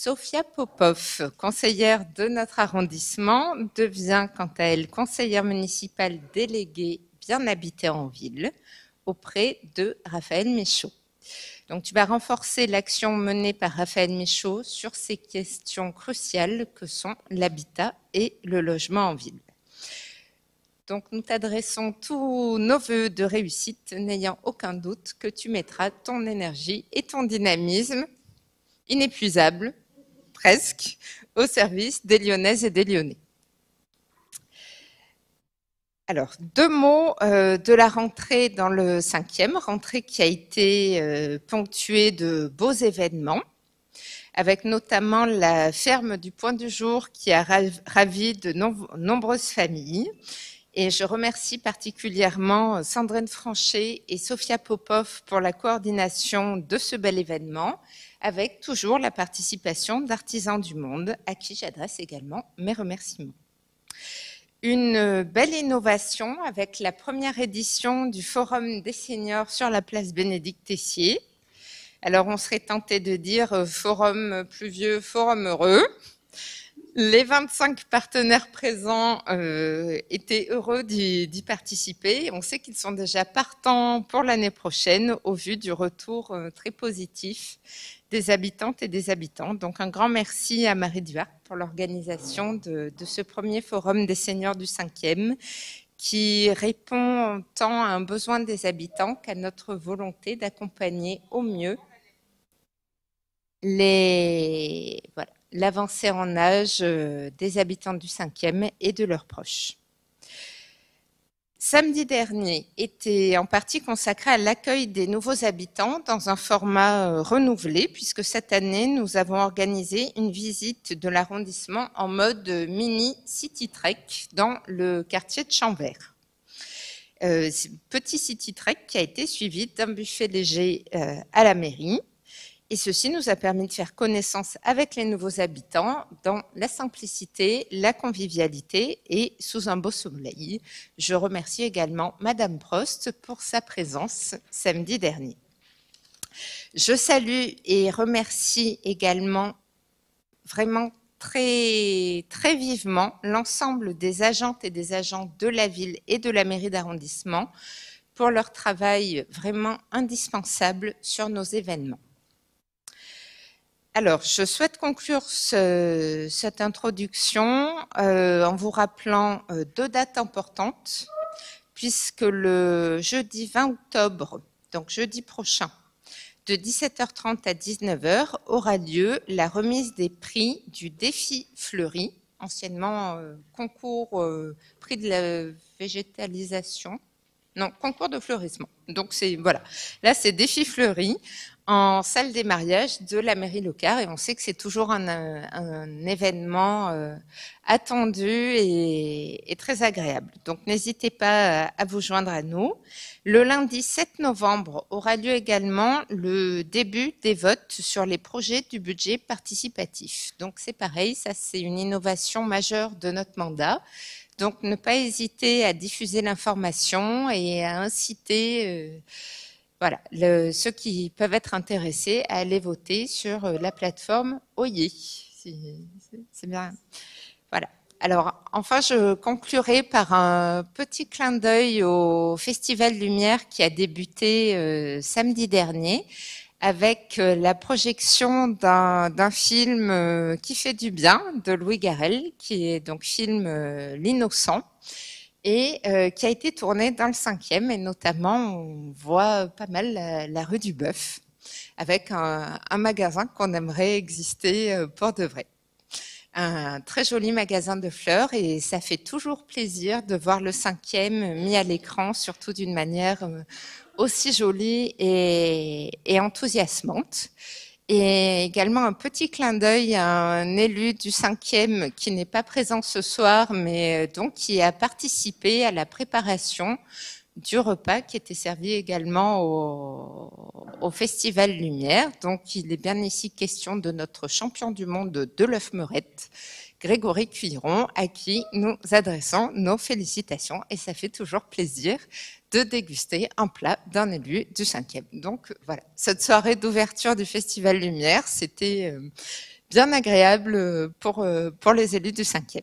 Sofia Popov, conseillère de notre arrondissement, devient quant à elle conseillère municipale déléguée bien habitée en ville auprès de Raphaël Michaud. Donc, tu vas renforcer l'action menée par Raphaël Michaud sur ces questions cruciales que sont l'habitat et le logement en ville. Donc, nous t'adressons tous nos vœux de réussite, n'ayant aucun doute que tu mettras ton énergie et ton dynamisme inépuisable, presque, au service des Lyonnaises et des Lyonnais. Alors, 2 mots de la rentrée dans le 5e, rentrée qui a été ponctuée de beaux événements, avec notamment la ferme du Point du Jour qui a ravi de nombreuses familles. Et je remercie particulièrement Sandrine Franchet et Sofia Popov pour la coordination de ce bel événement, avec toujours la participation d'Artisans du Monde, à qui j'adresse également mes remerciements. Une belle innovation avec la première édition du Forum des seniors sur la place Bénédicte-Tessier. Alors, on serait tenté de dire forum pluvieux, forum heureux. Les 25 partenaires présents étaient heureux d'y participer. On sait qu'ils sont déjà partants pour l'année prochaine au vu du retour très positif des habitantes et des habitants. Donc, un grand merci à Marie Duarte pour l'organisation de ce premier forum des seniors du 5e qui répond tant à un besoin des habitants qu'à notre volonté d'accompagner au mieux l'avancée en âge des habitants du 5e et de leurs proches. Samedi dernier était en partie consacré à l'accueil des nouveaux habitants dans un format renouvelé, puisque cette année, nous avons organisé une visite de l'arrondissement en mode mini city trek dans le quartier de Chambert. Petit city trek qui a été suivi d'un buffet léger à la mairie. Et ceci nous a permis de faire connaissance avec les nouveaux habitants dans la simplicité, la convivialité et sous un beau soleil. Je remercie également Madame Prost pour sa présence samedi dernier. Je salue et remercie également vraiment très, très vivement l'ensemble des agentes et des agents de la ville et de la mairie d'arrondissement pour leur travail vraiment indispensable sur nos événements. Alors, je souhaite conclure cette introduction en vous rappelant 2 dates importantes, puisque le jeudi 20 octobre, donc jeudi prochain, de 17h30 à 19h, aura lieu la remise des prix du défi Fleury, anciennement concours prix de la végétalisation, non, concours de fleurissement. Donc, voilà, là, c'est défi Fleury, en salle des mariages de la mairie locale, et on sait que c'est toujours un événement attendu et très agréable. Donc n'hésitez pas à vous joindre à nous. Le lundi 7 novembre aura lieu également le début des votes sur les projets du budget participatif. Donc c'est pareil, ça c'est une innovation majeure de notre mandat. Donc ne pas hésiter à diffuser l'information et à inciter voilà, ceux qui peuvent être intéressés à aller voter sur la plateforme Oyer. C'est bien. Voilà. Alors, enfin, je conclurai par un petit clin d'œil au Festival Lumière qui a débuté samedi dernier avec la projection d'un film qui fait du bien de Louis Garrel, qui est donc film L'Innocent, et qui a été tourné dans le 5e, et notamment on voit pas mal la rue du Bœuf, avec un magasin qu'on aimerait exister pour de vrai. Un très joli magasin de fleurs, et ça fait toujours plaisir de voir le 5e mis à l'écran, surtout d'une manière aussi jolie et enthousiasmante. Et également un petit clin d'œil à un élu du 5e qui n'est pas présent ce soir, mais donc qui a participé à la préparation du repas qui était servi également au Festival Lumière. Donc il est bien ici question de notre champion du monde de l'œuf meurette, Grégory Cuiron, à qui nous adressons nos félicitations, et ça fait toujours plaisir de déguster un plat d'un élu du 5e. Donc voilà, cette soirée d'ouverture du Festival Lumière, c'était bien agréable pour les élus du 5e.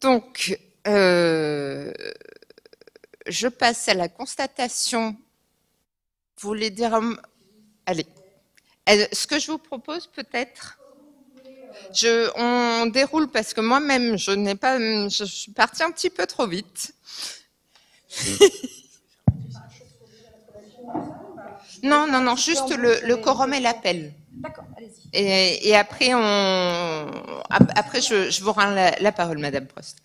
Donc, je passe à la constatation. Vous voulez dire... Allez. Ce que je vous propose peut-être... On déroule parce que moi-même, je suis partie un petit peu trop vite. Non, juste le quorum et l'appel. D'accord, allez-y. Et après, je vous rends la parole, Madame Prost.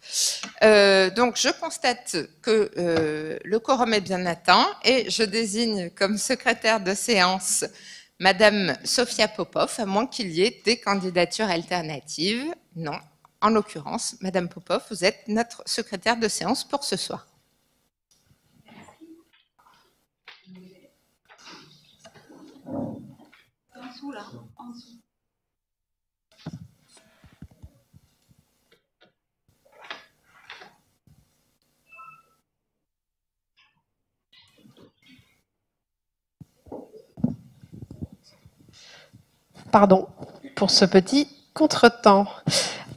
Donc, je constate que le quorum est bien atteint et je désigne comme secrétaire de séance Madame Sophia Popov, à moins qu'il y ait des candidatures alternatives. Non, en l'occurrence, Madame Popov, vous êtes notre secrétaire de séance pour ce soir. En dessous, là, en dessous. Pardon pour ce petit contretemps.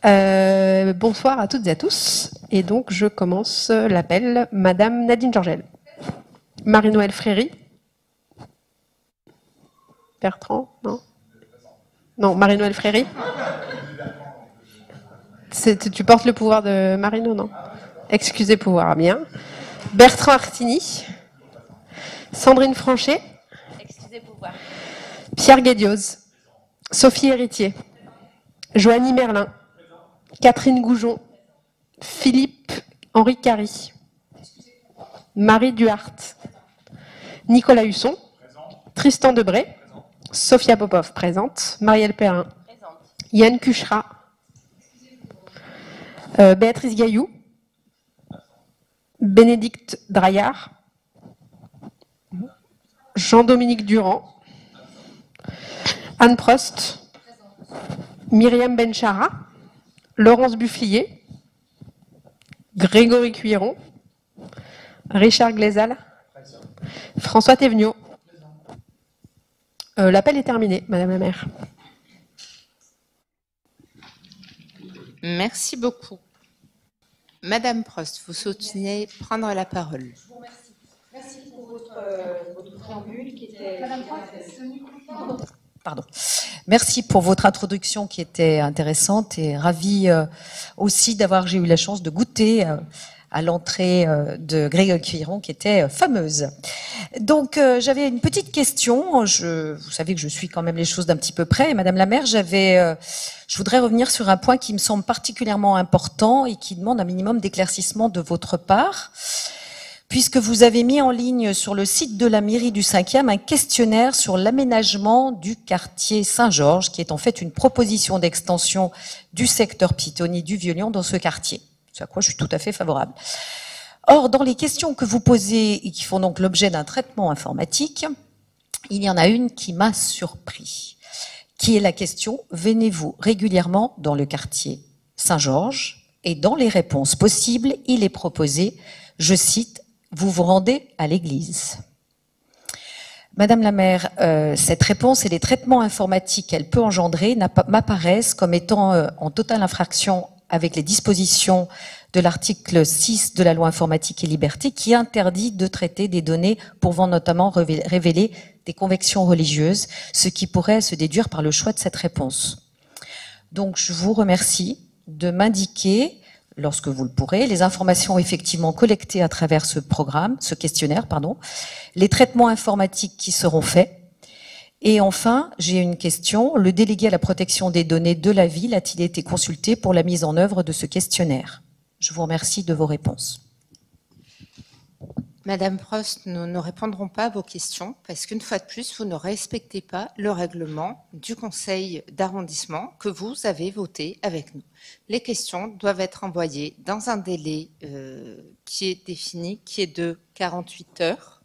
Bonsoir à toutes et à tous. Et donc, je commence l'appel. Madame Nadine Georgel. Marie-Noëlle Fréry. Bertrand, non? Non, Marie-Noëlle Fréry. Tu portes le pouvoir de Marino, non? Excusez pouvoir, bien. Bertrand Artini. Sandrine Franchet. Excusez pouvoir. Pierre Guédioz. Sophie Héritier. Joanie Merlin. Catherine Goujon. Philippe Henri Carry. Marie Duhart. Nicolas Husson. Tristan Debré. Sophia Popov, présente. Marielle Perrin. Présente. Yann Cuchera. Béatrice Gailloux. Bénédicte Draillard. Jean-Dominique Durand. Anne Prost. Myriam Benchara. Laurence Bufflier. Grégory Cuiron. Richard Glézal. François Théveniot. L'appel est terminé, Madame la maire. Merci beaucoup. Madame Prost, vous souhaitez prendre la parole. Je vous remercie. Merci pour votre préambule qui était... Madame Prost, Pardon. Merci pour votre introduction qui était intéressante et ravie aussi j'ai eu la chance de goûter à l'entrée de Grégory Cuiron qui était fameuse. Donc j'avais une petite question. Vous savez que je suis quand même les choses d'un petit peu près. Et Madame la maire, je voudrais revenir sur un point qui me semble particulièrement important et qui demande un minimum d'éclaircissement de votre part, puisque vous avez mis en ligne sur le site de la mairie du 5e un questionnaire sur l'aménagement du quartier Saint-Georges, qui est en fait une proposition d'extension du secteur piétonnier du Vieux-Lyon dans ce quartier. C'est à quoi je suis tout à fait favorable. Or, dans les questions que vous posez et qui font donc l'objet d'un traitement informatique, il y en a une qui m'a surpris, qui est la question « Venez-vous régulièrement dans le quartier Saint-Georges ?» Et dans les réponses possibles, il est proposé, je cite, « Vous vous rendez à l'église ». Madame la maire, cette réponse et les traitements informatiques qu'elle peut engendrer m'apparaissent comme étant en totale infraction avec les dispositions de l'article 6 de la loi informatique et liberté qui interdit de traiter des données pouvant notamment révéler des convictions religieuses, ce qui pourrait se déduire par le choix de cette réponse. Donc je vous remercie de m'indiquer, lorsque vous le pourrez, les informations effectivement collectées à travers ce programme, ce questionnaire, pardon, les traitements informatiques qui seront faits. Et enfin, j'ai une question. Le délégué à la protection des données de la ville a-t-il été consulté pour la mise en œuvre de ce questionnaire? Je vous remercie de vos réponses. Madame Prost, nous ne répondrons pas à vos questions parce qu'une fois de plus, vous ne respectez pas le règlement du conseil d'arrondissement que vous avez voté avec nous. Les questions doivent être envoyées dans un délai qui est défini, qui est de 48 heures,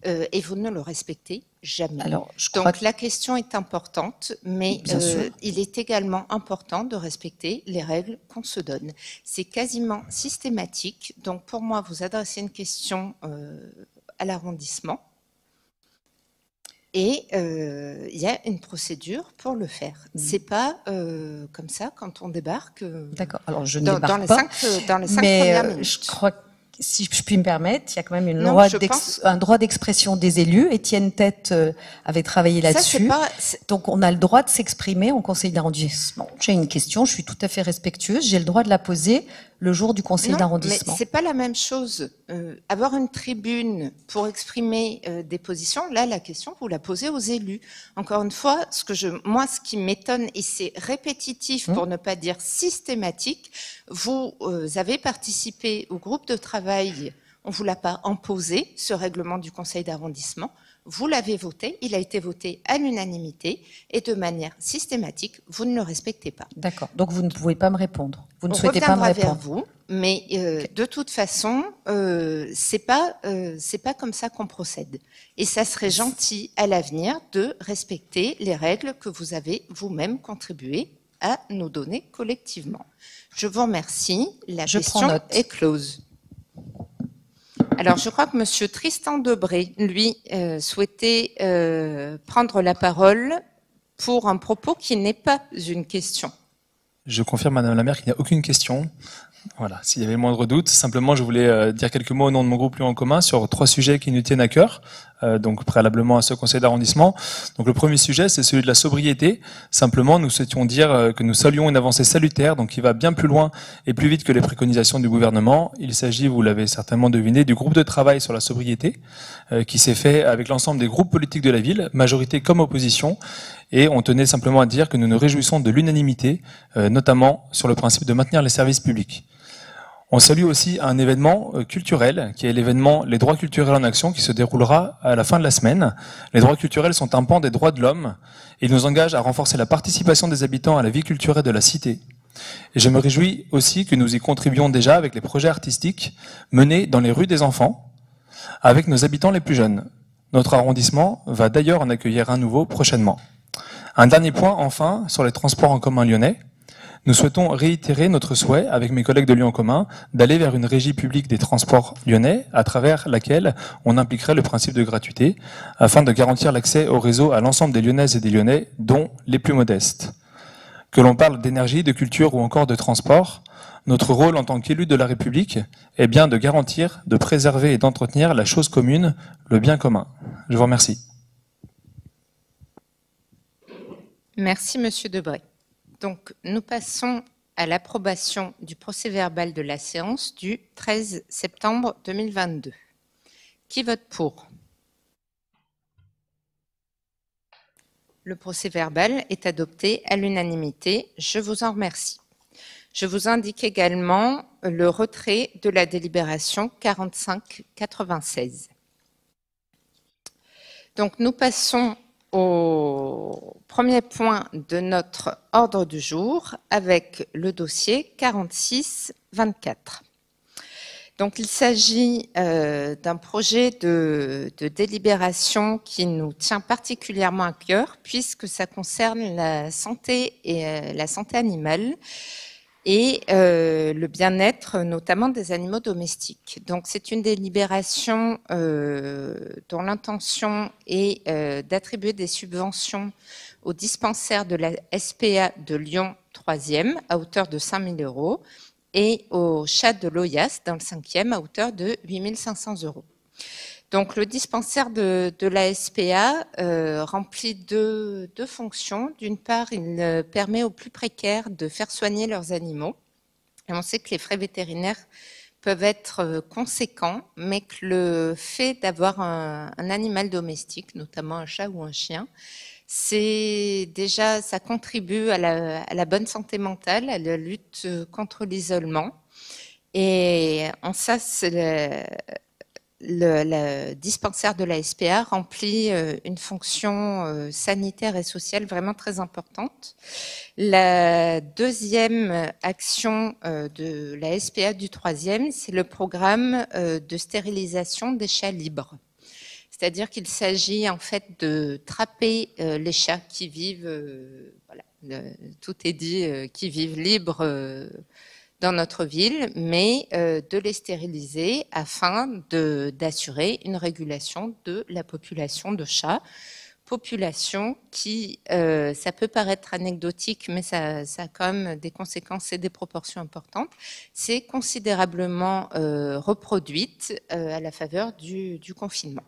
et vous ne le respectez jamais. Alors, donc la question est importante, mais sûr. Il est également important de respecter les règles qu'on se donne. C'est quasiment systématique. Donc pour moi, vous adressez une question à l'arrondissement. Et il y a une procédure pour le faire. C'est pas comme ça quand on débarque. D'accord. Alors je ne dans débarque les pas, 5 dans les 5 mais premières minutes. je crois que, si je puis me permettre, il y a quand même Non, un droit d'expression des élus. Étienne Tête avait travaillé là-dessus. Donc on a le droit de s'exprimer en conseil d'arrondissement. J'ai une question, je suis tout à fait respectueuse, j'ai le droit de la poser le jour du conseil d'arrondissement. Mais c'est pas la même chose. Avoir une tribune pour exprimer des positions, là, la question, vous la posez aux élus. Encore une fois, ce qui m'étonne, et c'est répétitif pour ne pas dire systématique, vous avez participé au groupe de travail, on vous l'a pas imposé, ce règlement du conseil d'arrondissement. Vous l'avez voté, il a été voté à l'unanimité et de manière systématique, vous ne le respectez pas. D'accord, donc vous ne pouvez pas me répondre. Vous ne On souhaitez pas me répondre. vers vous, mais de toute façon, c'est pas comme ça qu'on procède. Et ça serait gentil à l'avenir de respecter les règles que vous avez vous-même contribué à nous donner collectivement. Je vous remercie. La question est close. Alors, je crois que Monsieur Tristan Debré, lui, souhaitait prendre la parole pour un propos qui n'est pas une question. Je confirme, Madame la maire, qu'il n'y a aucune question. Voilà, s'il y avait le moindre doute. Simplement, je voulais dire quelques mots au nom de mon groupe Lyon en commun sur 3 sujets qui nous tiennent à cœur, donc préalablement à ce conseil d'arrondissement. Donc le premier sujet, c'est celui de la sobriété. Simplement, nous souhaitions dire que nous saluons une avancée salutaire, donc qui va bien plus loin et plus vite que les préconisations du gouvernement. Il s'agit, vous l'avez certainement deviné, du groupe de travail sur la sobriété, qui s'est fait avec l'ensemble des groupes politiques de la ville, majorité comme opposition. Et on tenait simplement à dire que nous nous réjouissons de l'unanimité, notamment sur le principe de maintenir les services publics. On salue aussi un événement culturel, qui est l'événement Les droits culturels en action, qui se déroulera à la fin de la semaine. Les droits culturels sont un pan des droits de l'homme, et ils nous engagent à renforcer la participation des habitants à la vie culturelle de la cité. Et je me réjouis aussi que nous y contribuons déjà avec les projets artistiques menés dans les rues des enfants, avec nos habitants les plus jeunes. Notre arrondissement va d'ailleurs en accueillir un nouveau prochainement. Un dernier point, enfin, sur les transports en commun lyonnais. Nous souhaitons réitérer notre souhait, avec mes collègues de Lyon en commun, d'aller vers une régie publique des transports lyonnais, à travers laquelle on impliquerait le principe de gratuité, afin de garantir l'accès au réseau à l'ensemble des Lyonnaises et des Lyonnais, dont les plus modestes. Que l'on parle d'énergie, de culture ou encore de transport, notre rôle en tant qu'élus de la République est bien de garantir, de préserver et d'entretenir la chose commune, le bien commun. Je vous remercie. Merci, Monsieur Debré. Donc, nous passons à l'approbation du procès-verbal de la séance du 13 septembre 2022. Qui vote pour? Le procès-verbal est adopté à l'unanimité. Je vous en remercie. Je vous indique également le retrait de la délibération 45-96. Donc, nous passons au premier point de notre ordre du jour avec le dossier 46-24. Donc, il s'agit d'un projet de délibération qui nous tient particulièrement à cœur puisque ça concerne la santé et la santé animale et le bien-être notamment des animaux domestiques. Donc c'est une délibération dont l'intention est d'attribuer des subventions au dispensaire de la SPA de Lyon 3e à hauteur de 5 000 € et au chat de l'Oyas dans le 5e à hauteur de 8 500 €. Donc le dispensaire de la SPA remplit deux fonctions. D'une part, il permet aux plus précaires de faire soigner leurs animaux. Et on sait que les frais vétérinaires peuvent être conséquents, mais que le fait d'avoir un animal domestique, notamment un chat ou un chien, ça contribue à la bonne santé mentale, à la lutte contre l'isolement. Et en ça, le dispensaire de la SPA remplit une fonction sanitaire et sociale vraiment très importante. La deuxième action de la SPA du 3e, c'est le programme de stérilisation des chats libres. C'est-à-dire qu'il s'agit en fait de trapper les chats qui vivent, tout est dit, qui vivent libres dans notre ville, mais de les stériliser afin d'assurer une régulation de la population de chats population qui, ça peut paraître anecdotique, mais ça a quand même des conséquences et des proportions importantes, s'est considérablement reproduite à la faveur du confinement.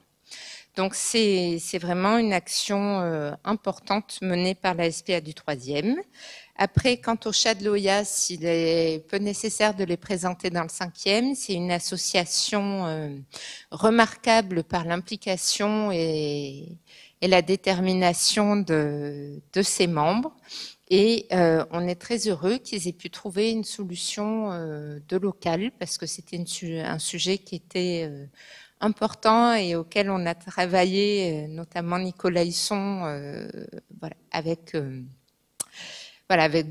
Donc c'est vraiment une action importante menée par la SPA du 3e. Après, quant aux chats de l'Oyace, il est peu nécessaire de les présenter dans le 5e. C'est une association remarquable par l'implication et la détermination de ses membres. Et on est très heureux qu'ils aient pu trouver une solution de local, parce que c'était un sujet qui était important et auquel on a travaillé, notamment Nicolas Hisson, voilà, avec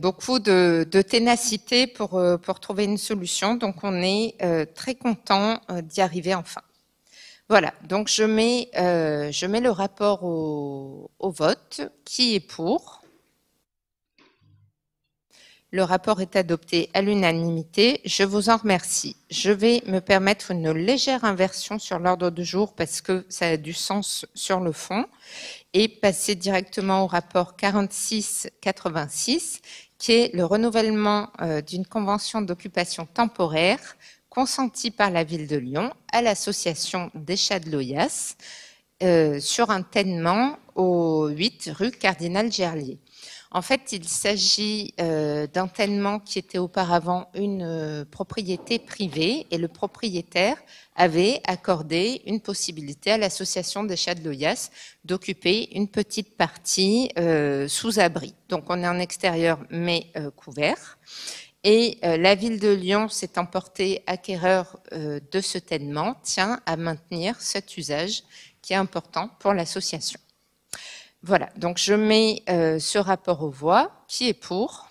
beaucoup de ténacité pour trouver une solution. Donc on est très content d'y arriver enfin. Voilà, donc je mets le rapport au vote. Qui est pour? Le rapport est adopté à l'unanimité. Je vous en remercie. Je vais me permettre une légère inversion sur l'ordre du jour parce que ça a du sens sur le fond et passer directement au rapport 46-86 qui est le renouvellement d'une convention d'occupation temporaire consentie par la ville de Lyon à l'association des Chats de l'Oyace sur un ténement au 8 rue Cardinal Gerlier. En fait, il s'agit d'un ténement qui était auparavant une propriété privée et le propriétaire avait accordé une possibilité à l'association des Chats de l'Oyace d'occuper une petite partie sous abri. Donc on est en extérieur mais couvert. Et la ville de Lyon, s'étant portée acquéreur de ce ténement, tient à maintenir cet usage qui est important pour l'association. Voilà, donc je mets ce rapport aux voix. Qui est pour?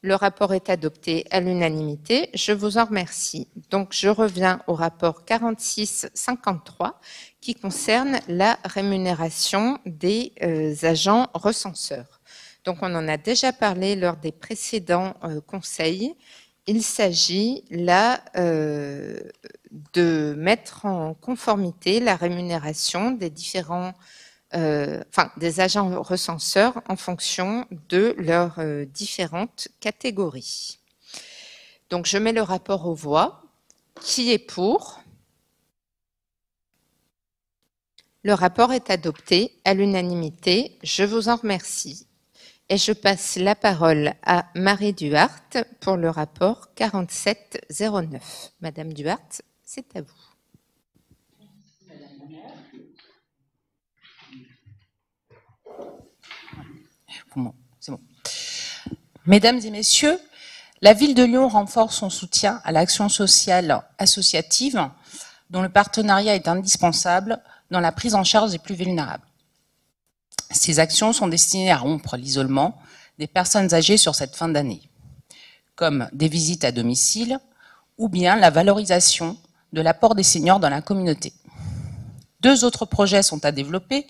Le rapport est adopté à l'unanimité. Je vous en remercie. Donc je reviens au rapport 46-53 qui concerne la rémunération des agents recenseurs. Donc on en a déjà parlé lors des précédents conseils. Il s'agit là de mettre en conformité la rémunération des différents des agents recenseurs en fonction de leurs différentes catégories. Donc, je mets le rapport aux voix. Qui est pour? Le rapport est adopté à l'unanimité. Je vous en remercie. Et je passe la parole à Marie Duhart pour le rapport 4709. Madame Duhart, c'est à vous. Bon, c'est bon. Mesdames et messieurs, la ville de Lyon renforce son soutien à l'action sociale associative dont le partenariat est indispensable dans la prise en charge des plus vulnérables. Ces actions sont destinées à rompre l'isolement des personnes âgées sur cette fin d'année, comme des visites à domicile ou bien la valorisation de l'apport des seniors dans la communauté. 2 autres projets sont à développer,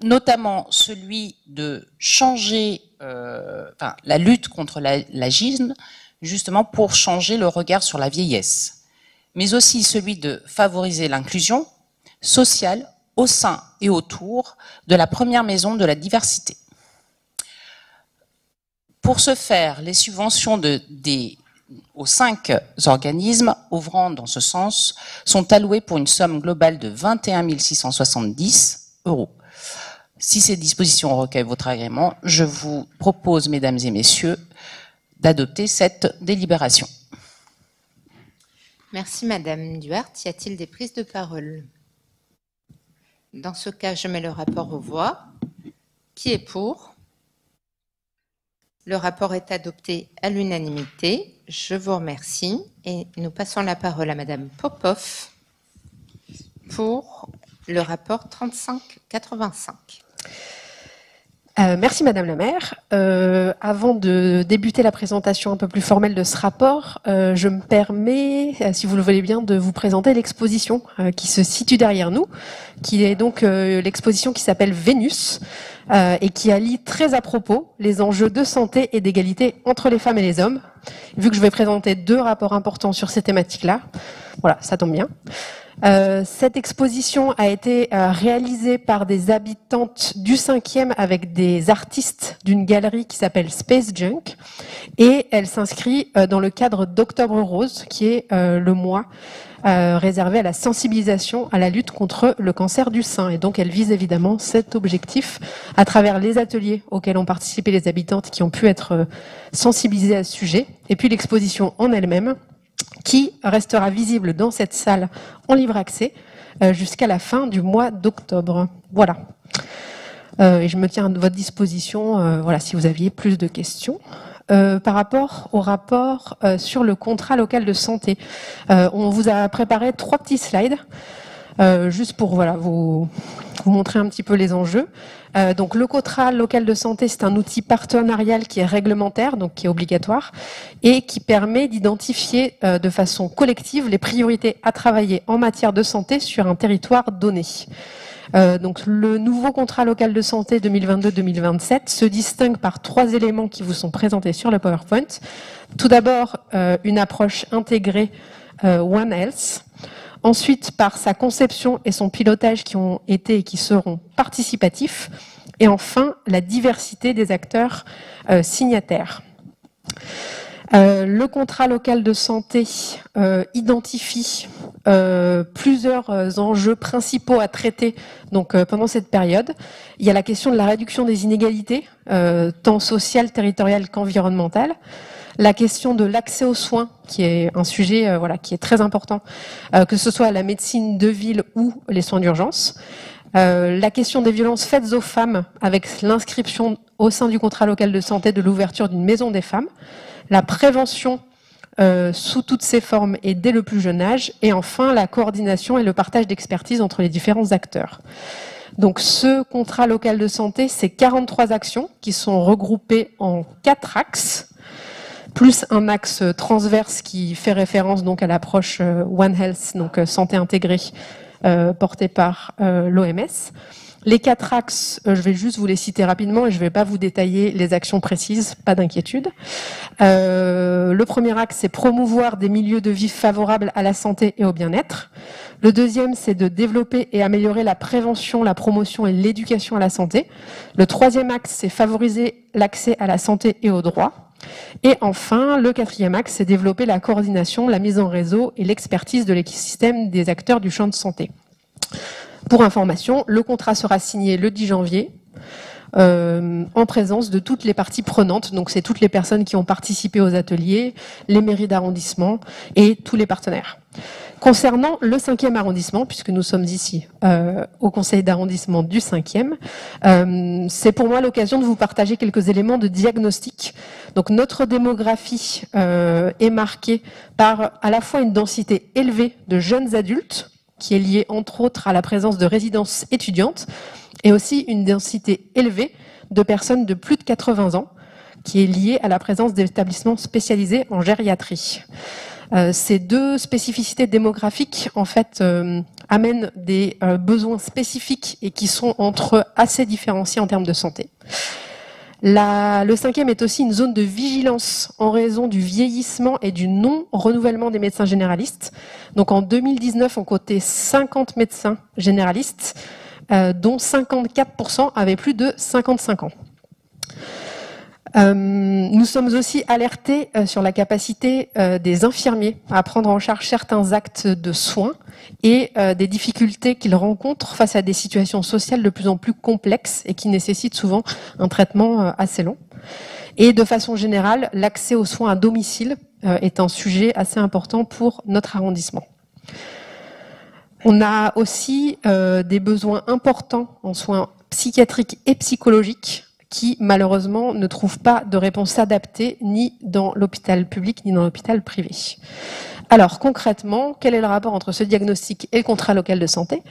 notamment celui de changer la lutte contre l'agisme, justement pour changer le regard sur la vieillesse, mais aussi celui de favoriser l'inclusion sociale au sein et autour de la première maison de la diversité. Pour ce faire, les subventions aux 5 organismes ouvrant dans ce sens sont allouées pour une somme globale de 21 670 €. Si ces dispositions recueillent votre agrément, je vous propose, mesdames et messieurs, d'adopter cette délibération. Merci Madame Duhart. Y a-t-il des prises de parole? Dans ce cas, je mets le rapport aux voix. Qui est pour? Le rapport est adopté à l'unanimité. Je vous remercie. Et nous passons la parole à Madame Popov pour le rapport 3585. Merci Madame la maire. Avant de débuter la présentation un peu plus formelle de ce rapport, je me permets, si vous le voulez bien, de vous présenter l'exposition qui se situe derrière nous, qui est donc l'exposition qui s'appelle Vénus et qui allie très à propos les enjeux de santé et d'égalité entre les femmes et les hommes. Vu que je vais présenter 2 rapports importants sur ces thématiques-là, voilà, ça tombe bien. Cette exposition a été réalisée par des habitantes du 5e avec des artistes d'une galerie qui s'appelle Space Junk, et elle s'inscrit dans le cadre d'Octobre Rose, qui est le mois réservé à la sensibilisation à la lutte contre le cancer du sein. Et donc elle vise évidemment cet objectif à travers les ateliers auxquels ont participé les habitantes qui ont pu être sensibilisées à ce sujet, et puis l'exposition en elle-même, qui restera visible dans cette salle en libre accès jusqu'à la fin du mois d'octobre. Voilà. Et je me tiens à votre disposition voilà, si vous aviez plus de questions. Par rapport au rapport sur le contrat local de santé, on vous a préparé 3 petits slides, juste pour voilà, vous montrer un petit peu les enjeux. Donc le contrat local de santé, c'est un outil partenarial qui est réglementaire, donc qui est obligatoire, et qui permet d'identifier de façon collective les priorités à travailler en matière de santé sur un territoire donné. Donc le nouveau contrat local de santé 2022-2027 se distingue par 3 éléments qui vous sont présentés sur le PowerPoint. Tout d'abord, une approche intégrée One Health. Ensuite, par sa conception et son pilotage qui ont été et qui seront participatifs. Et enfin, la diversité des acteurs signataires. Le contrat local de santé identifie plusieurs enjeux principaux à traiter donc, pendant cette période. Il y a la question de la réduction des inégalités, tant sociales, territoriales qu'environnementales. La question de l'accès aux soins, qui est un sujet voilà, qui est très important, que ce soit la médecine de ville ou les soins d'urgence. La question des violences faites aux femmes, avec l'inscription au sein du contrat local de santé de l'ouverture d'une maison des femmes. La prévention sous toutes ses formes et dès le plus jeune âge. Et enfin, la coordination et le partage d'expertise entre les différents acteurs. Donc ce contrat local de santé, c'est 43 actions qui sont regroupées en 4 axes, plus un axe transverse qui fait référence donc à l'approche One Health, donc santé intégrée, portée par l'OMS. Les 4 axes, je vais juste vous les citer rapidement et je ne vais pas vous détailler les actions précises, pas d'inquiétude. Le premier axe, c'est promouvoir des milieux de vie favorables à la santé et au bien-être. Le deuxième, c'est de développer et améliorer la prévention, la promotion et l'éducation à la santé. Le troisième axe, c'est favoriser l'accès à la santé et aux droits. Et enfin, le 4e axe, c'est développer la coordination, la mise en réseau et l'expertise de l'écosystème des acteurs du champ de santé. Pour information, le contrat sera signé le 10 janvier en présence de toutes les parties prenantes. Donc c'est toutes les personnes qui ont participé aux ateliers, les mairies d'arrondissement et tous les partenaires. Concernant le 5e arrondissement, puisque nous sommes ici au conseil d'arrondissement du 5e, c'est pour moi l'occasion de vous partager quelques éléments de diagnostic. Donc notre démographie est marquée par à la fois une densité élevée de jeunes adultes, qui est liée entre autres à la présence de résidences étudiantes, et aussi une densité élevée de personnes de plus de 80 ans, qui est liée à la présence d'établissements spécialisés en gériatrie. Ces 2 spécificités démographiques, en fait, amènent des besoins spécifiques et qui sont entre eux assez différenciés en termes de santé. Le 5e est aussi une zone de vigilance en raison du vieillissement et du non-renouvellement des médecins généralistes. Donc en 2019, on comptait 50 médecins généralistes, dont 54% avaient plus de 55 ans. Nous sommes aussi alertés sur la capacité des infirmiers à prendre en charge certains actes de soins et des difficultés qu'ils rencontrent face à des situations sociales de plus en plus complexes et qui nécessitent souvent un traitement assez long. Et de façon générale, l'accès aux soins à domicile est un sujet assez important pour notre arrondissement. On a aussi des besoins importants en soins psychiatriques et psychologiques qui, malheureusement, ne trouvent pas de réponse adaptée ni dans l'hôpital public ni dans l'hôpital privé. Alors, concrètement, quel est le rapport entre ce diagnostic et le contrat local de santé?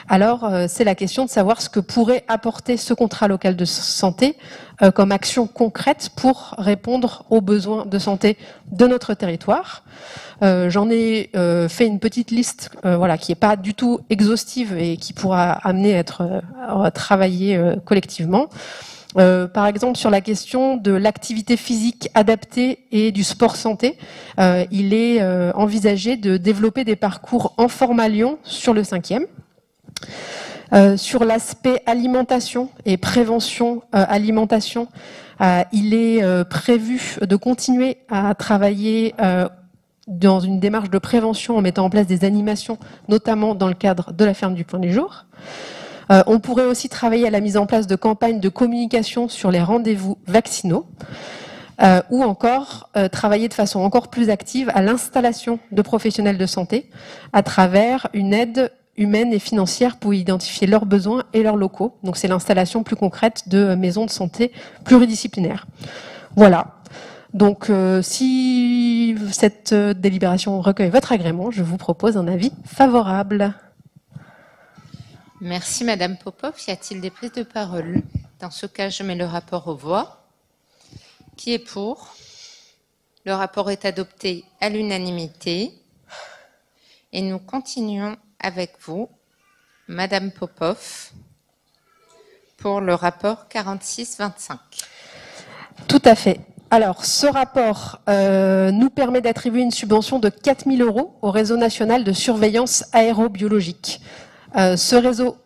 Alors, c'est la question de savoir ce que pourrait apporter ce contrat local de santé comme action concrète pour répondre aux besoins de santé de notre territoire. J'en ai fait une petite liste voilà, qui n'est pas du tout exhaustive et qui pourra amener à être travaillée collectivement. Par exemple, sur la question de l'activité physique adaptée et du sport santé, il est envisagé de développer des parcours en format Lyon sur le 5e. Sur l'aspect alimentation et prévention alimentation, il est prévu de continuer à travailler dans une démarche de prévention en mettant en place des animations, notamment dans le cadre de la ferme du Point du Jour. On pourrait aussi travailler à la mise en place de campagnes de communication sur les rendez-vous vaccinaux, ou encore travailler de façon encore plus active à l'installation de professionnels de santé à travers une aide humaine et financière pour identifier leurs besoins et leurs locaux. Donc c'est l'installation plus concrète de maisons de santé pluridisciplinaires. Voilà. Donc si cette délibération recueille votre agrément, je vous propose un avis favorable. Merci Madame Popov. Y a-t-il des prises de parole? Dans ce cas, je mets le rapport aux voix. Qui est pour? Le rapport est adopté à l'unanimité. Et nous continuons avec vous, Madame Popov, pour le rapport 46-25. Tout à fait. Alors, ce rapport nous permet d'attribuer une subvention de 4 000 € au réseau national de surveillance aérobiologique. Ce réseau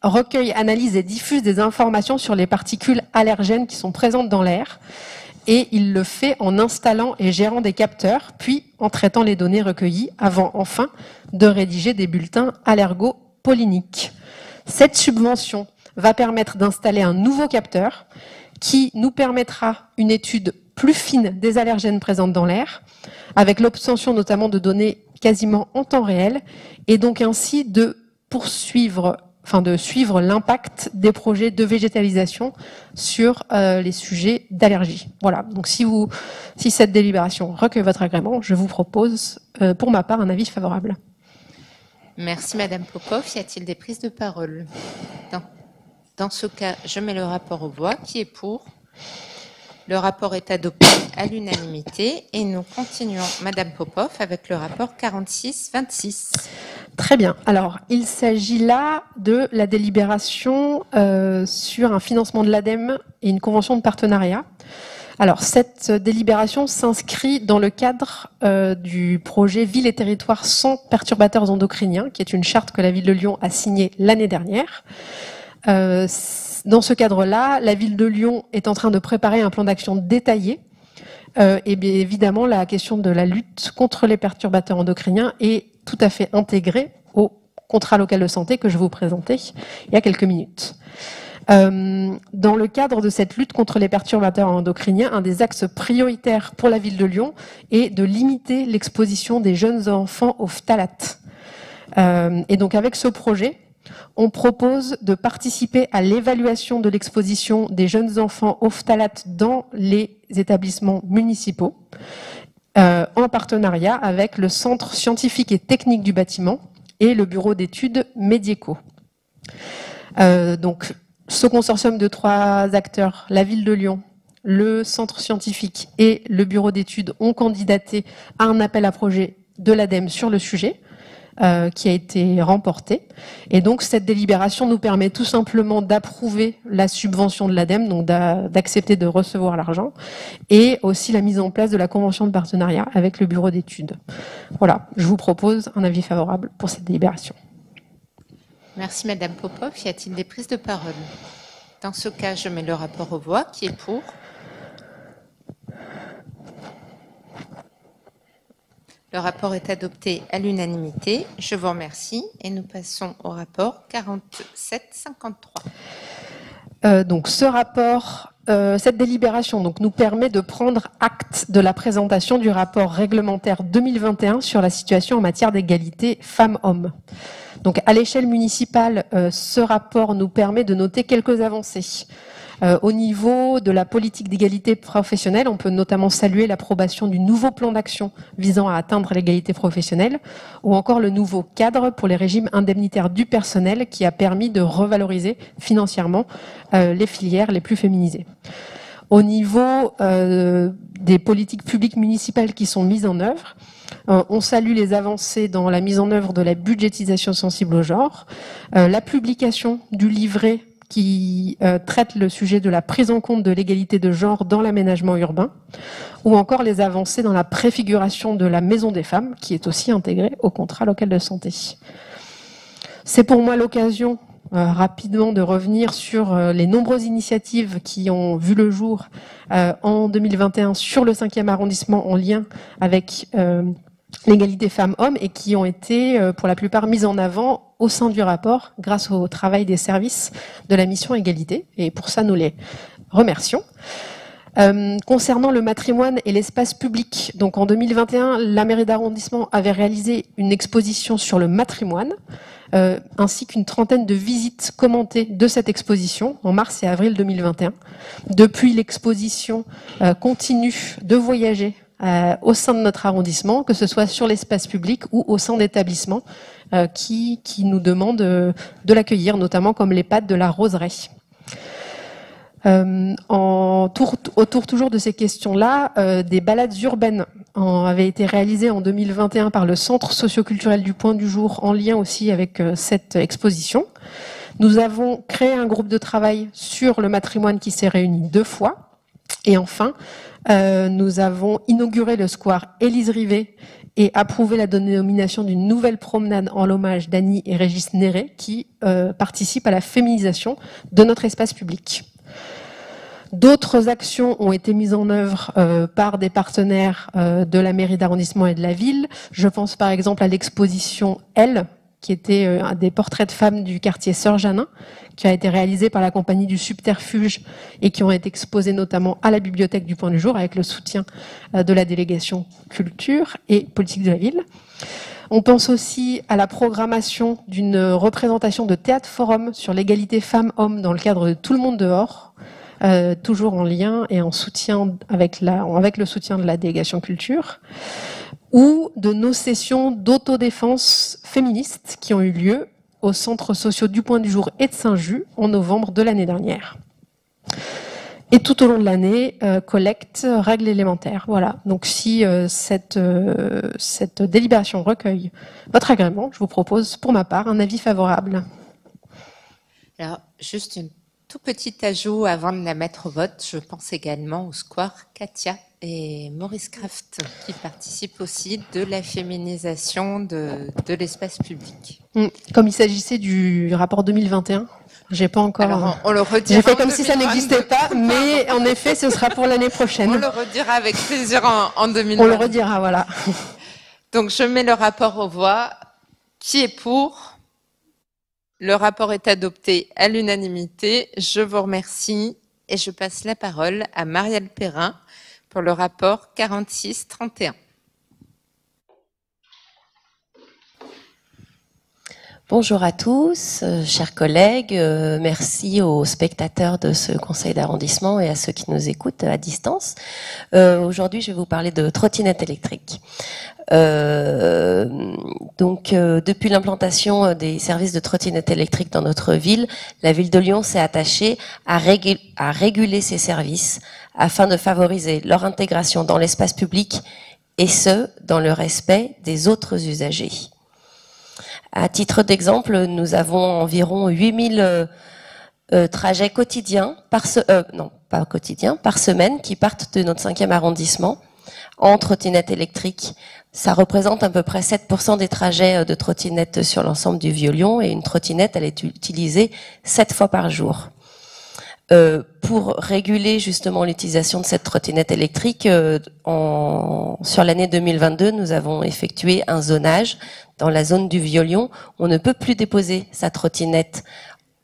recueille, analyse et diffuse des informations sur les particules allergènes qui sont présentes dans l'air. Et il le fait en installant et gérant des capteurs, puis en traitant les données recueillies, avant enfin de rédiger des bulletins allergopolliniques. Cette subvention va permettre d'installer un nouveau capteur qui nous permettra une étude plus fine des allergènes présentes dans l'air, avec l'obtention notamment de données quasiment en temps réel, et donc ainsi de suivre l'impact des projets de végétalisation sur les sujets d'allergie. Voilà. Donc si cette délibération recueille votre agrément, je vous propose pour ma part un avis favorable. Merci Madame Popov. Y a-t-il des prises de parole? Dans ce cas, je mets le rapport aux voix. Qui est pour? Le rapport est adopté à l'unanimité et nous continuons, Madame Popov, avec le rapport 46-26. Très bien. Alors, il s'agit là de la délibération sur un financement de l'ADEME et une convention de partenariat. Alors, cette délibération s'inscrit dans le cadre du projet Ville et territoires sans perturbateurs endocriniens, qui est une charte que la Ville de Lyon a signée l'année dernière. Dans ce cadre-là, la Ville de Lyon est en train de préparer un plan d'action détaillé. Et bien évidemment, la question de la lutte contre les perturbateurs endocriniens est tout à fait intégrée au contrat local de santé que je vous présentais il y a quelques minutes. Dans le cadre de cette lutte contre les perturbateurs endocriniens, un des axes prioritaires pour la Ville de Lyon est de limiter l'exposition des jeunes enfants aux phtalates. Et donc avec ce projet, on propose de participer à l'évaluation de l'exposition des jeunes enfants aux phtalates dans les établissements municipaux, en partenariat avec le Centre scientifique et technique du bâtiment et le Bureau d'études Médieco. Donc, ce consortium de 3 acteurs, la Ville de Lyon, le Centre scientifique et le Bureau d'études, ont candidaté à un appel à projet de l'ADEME sur le sujet, qui a été remporté. Et donc, cette délibération nous permet tout simplement d'approuver la subvention de l'ADEME, donc d'accepter de recevoir l'argent, et aussi la mise en place de la convention de partenariat avec le bureau d'études. Voilà, je vous propose un avis favorable pour cette délibération. Merci Madame Popov. Y a-t-il des prises de parole? Dans ce cas, je mets le rapport aux voix. Qui est pour? Le rapport est adopté à l'unanimité. Je vous remercie et nous passons au rapport 47-53. Donc ce rapport, cette délibération nous permet de prendre acte de la présentation du rapport réglementaire 2021 sur la situation en matière d'égalité femmes-hommes. Donc à l'échelle municipale, ce rapport nous permet de noter quelques avancées. Au niveau de la politique d'égalité professionnelle, on peut notamment saluer l'approbation du nouveau plan d'action visant à atteindre l'égalité professionnelle, ou encore le nouveau cadre pour les régimes indemnitaires du personnel qui a permis de revaloriser financièrement les filières les plus féminisées. Au niveau des politiques publiques municipales qui sont mises en œuvre, on salue les avancées dans la mise en œuvre de la budgétisation sensible au genre, la publication du livret qui traite le sujet de la prise en compte de l'égalité de genre dans l'aménagement urbain, ou encore les avancées dans la préfiguration de la Maison des femmes, qui est aussi intégrée au contrat local de santé. C'est pour moi l'occasion rapidement de revenir sur les nombreuses initiatives qui ont vu le jour en 2021 sur le 5e arrondissement en lien avec l'égalité femmes-hommes et qui ont été pour la plupart mises en avant au sein du rapport grâce au travail des services de la mission égalité, et pour ça nous les remercions. Concernant le matrimoine et l'espace public, donc en 2021, la mairie d'arrondissement avait réalisé une exposition sur le matrimoine, ainsi qu'une trentaine de visites commentées de cette exposition en mars et avril 2021. Depuis, l'exposition continue de voyager au sein de notre arrondissement, que ce soit sur l'espace public ou au sein d'établissements qui nous demandent de l'accueillir, notamment comme l'EHPAD de la Roseraie. Autour toujours de ces questions-là, des balades urbaines avaient été réalisées en 2021 par le Centre socioculturel du Point du Jour, en lien aussi avec cette exposition. Nous avons créé un groupe de travail sur le matrimoine qui s'est réuni 2 fois. Et enfin, nous avons inauguré le square Élise Rivet et approuvé la dénomination d'une nouvelle promenade en l'hommage d'Annie et Régis Néré, qui participent à la féminisation de notre espace public. D'autres actions ont été mises en œuvre par des partenaires de la mairie d'arrondissement et de la ville. Je pense par exemple à l'exposition Elle, qui était des portraits de femmes du quartier Sœur-Janin, qui a été réalisée par la compagnie du Subterfuge et qui ont été exposées notamment à la bibliothèque du Point du Jour avec le soutien de la délégation culture et politique de la ville. On pense aussi à la programmation d'une représentation de théâtre-forum sur l'égalité femmes-hommes dans le cadre de Tout le monde dehors, toujours en lien et en soutien avec le soutien de la délégation culture, ou de nos sessions d'autodéfense féministes qui ont eu lieu aux centres sociaux du Point du Jour et de Saint-Just en novembre de l'année dernière. Et tout au long de l'année, collecte, règles élémentaires. Voilà. Donc si cette délibération recueille votre agrément, je vous propose pour ma part un avis favorable. Alors, juste un tout petit ajout avant de la mettre au vote. Je pense également au square Katia et Maurice Kraft qui participent aussi de la féminisation de l'espace public. Comme il s'agissait du rapport 2021, j'ai pas encore. Alors, on le redira. J'ai fait comme si ça n'existait pas, mais en effet, ce sera pour l'année prochaine. On le redira avec plaisir en 2020. On le redira, voilà. Donc, je mets le rapport aux voix. Qui est pour? Le rapport est adopté à l'unanimité. Je vous remercie et je passe la parole à Marielle Perrin pour le rapport 46-31. Bonjour à tous, chers collègues. Merci aux spectateurs de ce conseil d'arrondissement et à ceux qui nous écoutent à distance. Aujourd'hui, je vais vous parler de trottinettes électriques. Depuis l'implantation des services de trottinettes électriques dans notre ville, la ville de Lyon s'est attachée à réguler ces services afin de favoriser leur intégration dans l'espace public et ce, dans le respect des autres usagers. À titre d'exemple, nous avons environ 8000 trajets quotidiens par semaine qui partent de notre 5e arrondissement en trottinette électrique. Ça représente à peu près 7% des trajets de trottinettes sur l'ensemble du Vieux-Lyon et une trottinette, elle est utilisée 7 fois par jour. Pour réguler justement l'utilisation de cette trottinette électrique, sur l'année 2022, nous avons effectué un zonage dans la zone du Vieux-Lyon. On ne peut plus déposer sa trottinette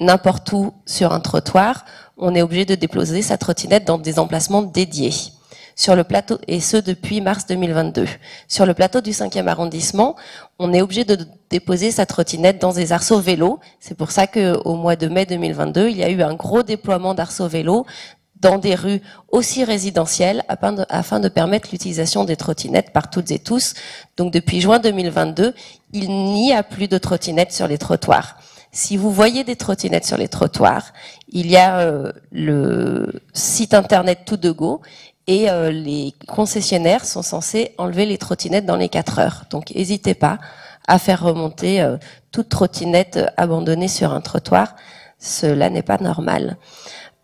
n'importe où sur un trottoir. On est obligé de déposer sa trottinette dans des emplacements dédiés. Sur le plateau, et ce depuis mars 2022. Sur le plateau du 5e arrondissement, on est obligé de déposer sa trottinette dans des arceaux vélos. C'est pour ça qu'au mois de mai 2022, il y a eu un gros déploiement d'arceaux vélos dans des rues aussi résidentielles afin de permettre l'utilisation des trottinettes par toutes et tous. Donc depuis juin 2022, il n'y a plus de trottinettes sur les trottoirs. Si vous voyez des trottinettes sur les trottoirs, il y a le site internet Tout2Go et les concessionnaires sont censés enlever les trottinettes dans les 4 heures. Donc n'hésitez pas à faire remonter toute trottinette abandonnée sur un trottoir. Cela n'est pas normal.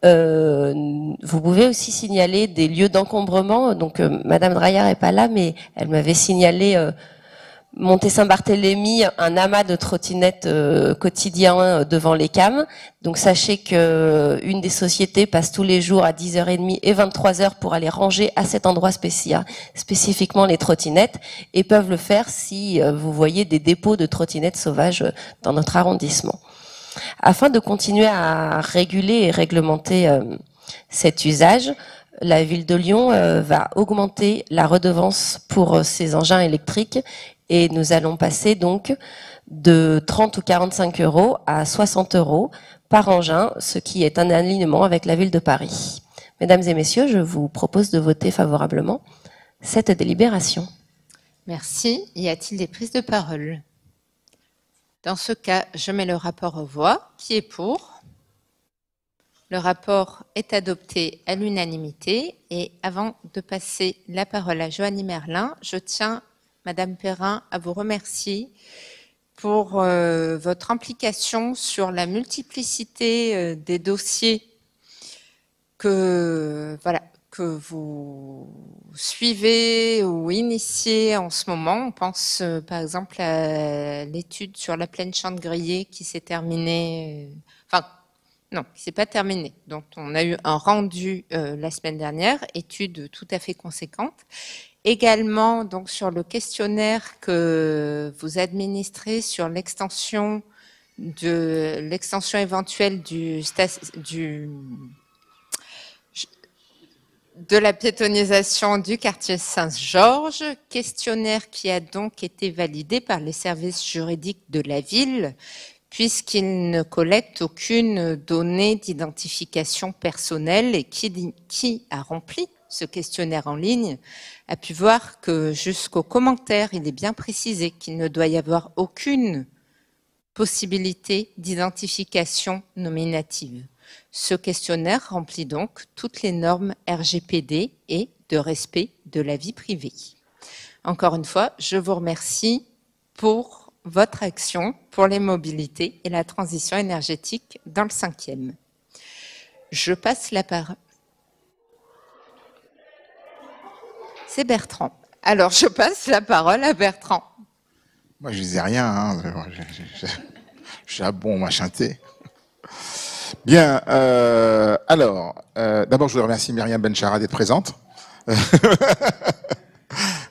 Vous pouvez aussi signaler des lieux d'encombrement. Donc, Madame Dreyer est pas là, mais elle m'avait signalé Montée-Saint-Barthélemy, un amas de trottinettes quotidien devant les cams. Donc, sachez que une des sociétés passe tous les jours à 10h30 et 23h pour aller ranger à cet endroit spécifiquement les trottinettes, et peuvent le faire si vous voyez des dépôts de trottinettes sauvages dans notre arrondissement. Afin de continuer à réguler et réglementer cet usage, la ville de Lyon va augmenter la redevance pour ces engins électriques, et nous allons passer donc de 30 ou 45 euros à 60 euros par engin, ce qui est un alignement avec la ville de Paris. Mesdames et messieurs, je vous propose de voter favorablement cette délibération. Merci. Y a-t-il des prises de parole? Dans ce cas, je mets le rapport aux voix. Qui est pour? Le rapport est adopté à l'unanimité. Et avant de passer la parole à Joanny Merlin, je tiens, Madame Perrin, à vous remercier pour votre implication sur la multiplicité des dossiers que vous suivez ou initiez en ce moment. On pense par exemple à l'étude sur la plaine Chante-Grillé qui s'est terminée, qui s'est pas terminée, dont on a eu un rendu la semaine dernière, étude tout à fait conséquente. Également donc sur le questionnaire que vous administrez sur l'extension éventuelle de la piétonisation du quartier Saint-Georges, questionnaire qui a donc été validé par les services juridiques de la ville, puisqu'il ne collecte aucune donnée d'identification personnelle, et qui a rempli ce questionnaire en ligne a pu voir que jusqu'au commentaire, il est bien précisé qu'il ne doit y avoir aucune possibilité d'identification nominative. Ce questionnaire remplit donc toutes les normes RGPD et de respect de la vie privée. Encore une fois, je vous remercie pour votre action pour les mobilités et la transition énergétique dans le 5e. Je passe la parole. C'est Bertrand. Alors, je passe la parole à Bertrand. Moi, je disais rien. Hein. Je suis bon machin thé. Bien. Alors, d'abord, je voudrais remercier Myriam Benchara d'être présente.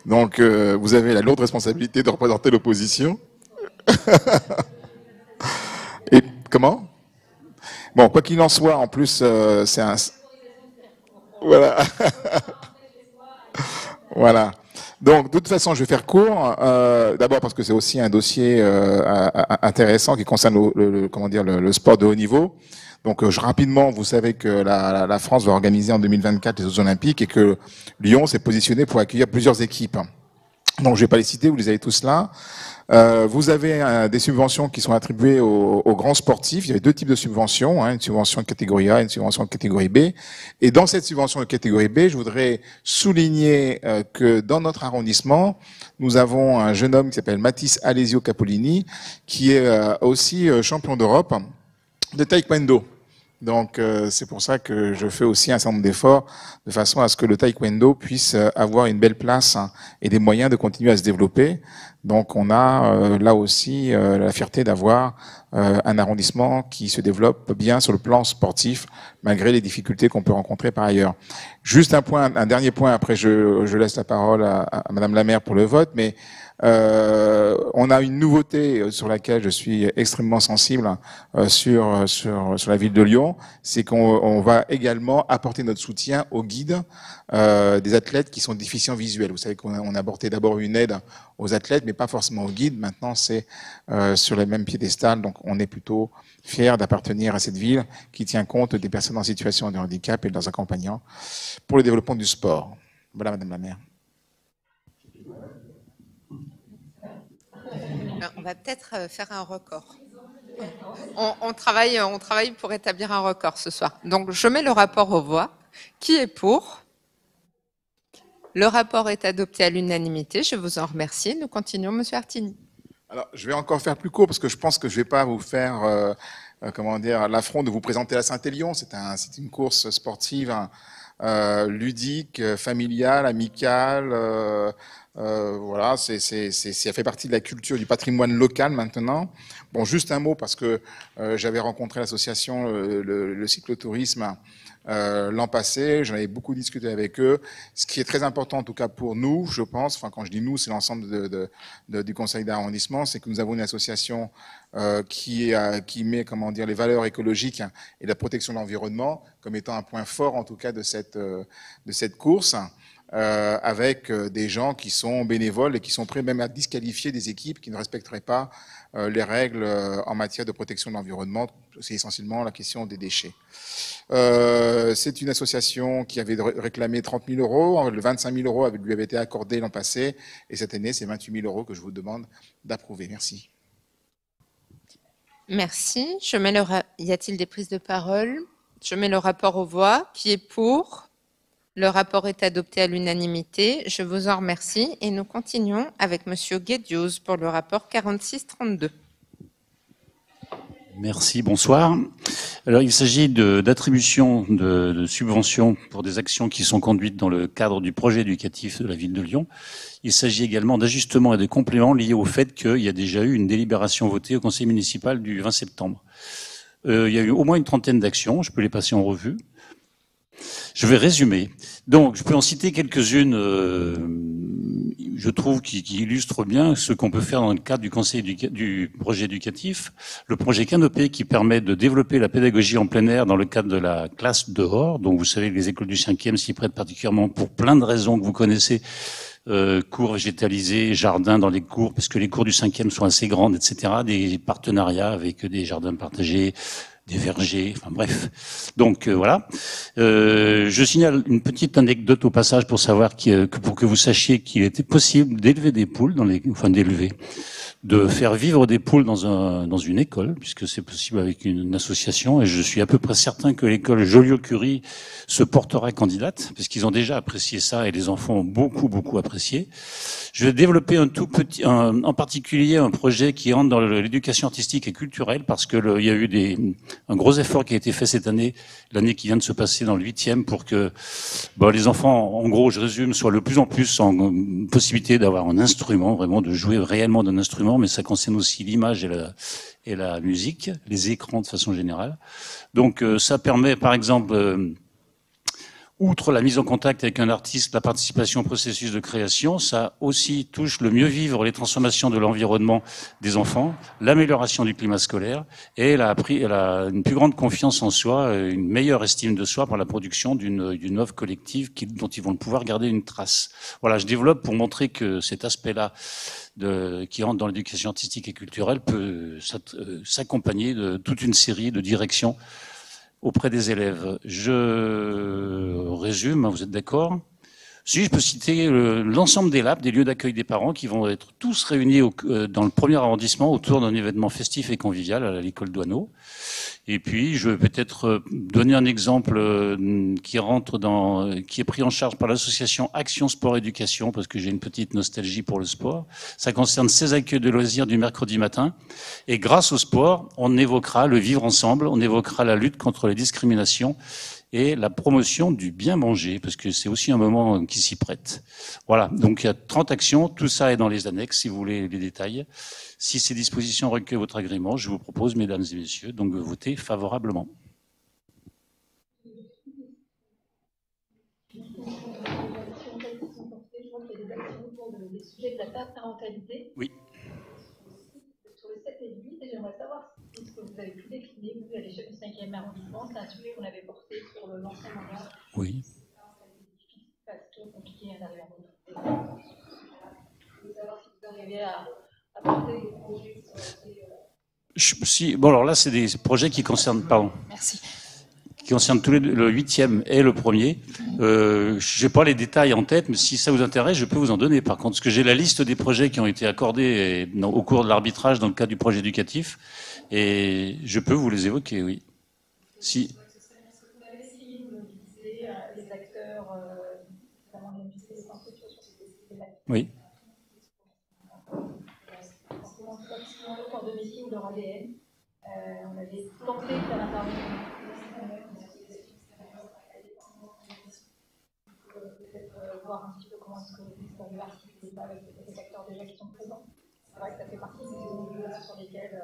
Donc, vous avez la lourde responsabilité de représenter l'opposition. Et comment? Bon, quoi qu'il en soit, en plus, c'est un... Voilà. Voilà. Donc, de toute façon, je vais faire court. D'abord parce que c'est aussi un dossier intéressant qui concerne le sport de haut niveau. Donc, rapidement, vous savez que la France va organiser en 2024 les Jeux Olympiques et que Lyon s'est positionné pour accueillir plusieurs équipes. Donc, je vais pas les citer, vous les avez tous là. Vous avez des subventions qui sont attribuées aux grands sportifs. Il y avait deux types de subventions, une subvention de catégorie A et une subvention de catégorie B. Et dans cette subvention de catégorie B, je voudrais souligner que dans notre arrondissement, nous avons un jeune homme qui s'appelle Mathis Alesio Capolini, qui est aussi champion d'Europe de taekwondo. Donc c'est pour ça que je fais aussi un certain nombre d'efforts de façon à ce que le taekwondo puisse avoir une belle place et des moyens de continuer à se développer. Donc on a là aussi la fierté d'avoir un arrondissement qui se développe bien sur le plan sportif malgré les difficultés qu'on peut rencontrer par ailleurs. Juste un dernier point, après je laisse la parole à Madame la maire pour le vote, mais on a une nouveauté sur laquelle je suis extrêmement sensible sur la ville de Lyon, c'est qu'on va également apporter notre soutien aux guides des athlètes qui sont déficients visuels. Vous savez qu'on a apporté d'abord une aide aux athlètes, mais pas forcément aux guides. Maintenant, c'est sur les mêmes piédestals, donc on est plutôt fiers d'appartenir à cette ville qui tient compte des personnes en situation de handicap et de leurs accompagnants pour le développement du sport. Voilà, Madame la maire. On va peut-être faire un record. On travaille pour établir un record ce soir. Donc, je mets le rapport aux voix. Qui est pour? Le rapport est adopté à l'unanimité. Je vous en remercie. Nous continuons, Monsieur Artini. Alors, je vais encore faire plus court parce que je pense que je vais pas vous faire comment dire, l'affront de vous présenter la Saint-Élion. C'est une course sportive ludique, familiale, amicale. Voilà, ça fait partie de la culture, du patrimoine local maintenant. Bon, juste un mot parce que j'avais rencontré l'association le cyclotourisme l'an passé, j'en avais beaucoup discuté avec eux. Ce qui est très important, en tout cas pour nous, je pense, enfin quand je dis nous, c'est l'ensemble du conseil d'arrondissement, c'est que nous avons une association qui met, comment dire, les valeurs écologiques et la protection de l'environnement comme étant un point fort, en tout cas, de cette course. Avec des gens qui sont bénévoles et qui sont prêts même à disqualifier des équipes qui ne respecteraient pas les règles en matière de protection de l'environnement. C'est essentiellement la question des déchets. C'est une association qui avait réclamé 30 000 euros. Le 25 000 euros lui avait été accordé l'an passé. Et cette année, c'est 28 000 euros que je vous demande d'approuver. Merci. Merci. Y a-t-il des prises de parole? Je mets le rapport aux voix. Qui est pour? Le rapport est adopté à l'unanimité. Je vous en remercie et nous continuons avec Monsieur Guédiouz pour le rapport 4632. Merci, bonsoir. Alors, il s'agit d'attribution de subventions pour des actions qui sont conduites dans le cadre du projet éducatif de la ville de Lyon. Il s'agit également d'ajustements et de compléments liés au fait qu'il y a déjà eu une délibération votée au conseil municipal du 20 septembre. Il y a eu au moins une trentaine d'actions, je peux les passer en revue. Je vais résumer. Donc, je peux en citer quelques-unes, je trouve, qui illustrent bien ce qu'on peut faire dans le cadre du conseil du projet éducatif. Le projet Canopé, qui permet de développer la pédagogie en plein air dans le cadre de la classe dehors. Donc, vous savez que les écoles du 5e s'y prêtent particulièrement pour plein de raisons que vous connaissez. Cours végétalisés, jardins dans les cours, parce que les cours du 5e sont assez grandes, etc. Des partenariats avec des jardins partagés, des vergers, enfin bref. Donc voilà. Je signale une petite anecdote au passage pour savoir pour que vous sachiez qu'il était possible d'élever des poules de faire vivre des poules dans une école, puisque c'est possible avec une association, et je suis à peu près certain que l'école Joliot-Curie se portera candidate, parce qu'ils ont déjà apprécié ça, et les enfants ont beaucoup apprécié. Je vais développer en particulier un projet qui entre dans l'éducation artistique et culturelle, parce que il y a eu un gros effort qui a été fait cette année, l'année qui vient de se passer dans le 8e, pour que les enfants, en gros, je résume, soient de plus en plus en possibilité d'avoir un instrument, vraiment de jouer réellement d'un instrument, mais ça concerne aussi l'image et la musique, les écrans de façon générale. Donc ça permet, par exemple, outre la mise en contact avec un artiste, la participation au processus de création, ça aussi touche le mieux vivre, les transformations de l'environnement des enfants, l'amélioration du climat scolaire, et elle a une plus grande confiance en soi, une meilleure estime de soi pour la production d'une œuvre collective dont ils vont pouvoir garder une trace. Voilà, je développe pour montrer que cet aspect-là qui rentre dans l'éducation artistique et culturelle peut s'accompagner de toute une série de directions auprès des élèves. Je résume, vous êtes d'accord? Si je peux citer l'ensemble des LAP, des lieux d'accueil des parents, qui vont être tous réunis dans le premier arrondissement autour d'un événement festif et convivial à l'école Douaneau. Et puis, je vais peut-être donner un exemple qui est pris en charge par l'association Action Sport Éducation, parce que j'ai une petite nostalgie pour le sport. Ça concerne 16 accueils de loisirs du mercredi matin. Et grâce au sport, on évoquera le vivre ensemble, on évoquera la lutte contre les discriminations et la promotion du bien manger, parce que c'est aussi un moment qui s'y prête. Voilà, donc il y a 30 actions, tout ça est dans les annexes, si vous voulez les détails. Si ces dispositions recueillent votre agrément, je vous propose, mesdames et messieurs, donc de voter favorablement. Les sujets de la parentalité. Oui. Sur le 7 et le 8, et j'aimerais savoir si ce que vous avez pu décliner, vous, à l'échelle du 5e arrondissement, c'est un sujet qu'on avait porté sur l'enseignement. Oui. Parce que compliqué à l'arrière. Je voulais savoir si vous arrivez à apporter des projets Si, bon, alors là, c'est des projets qui concernent, pardon. Merci. Qui concernent tous les deux, le 8e et le 1er. Je n'ai pas les détails en tête, mais si ça vous intéresse, je peux vous en donner. Par contre, parce que j'ai la liste des projets qui ont été accordés au cours de l'arbitrage dans le cadre du projet éducatif, et je peux vous les évoquer, oui. Si. les acteurs, notamment les musées, les institutions sur ces thématiques. Oui. Le corps de métier ou leur ADN, On avait tenté de faire intervenir peut-être voir un petit peu comment est-ce que ça va participer avec les acteurs déjà qui sont présents. C'est vrai que ça fait partie des enjeux sur lesquels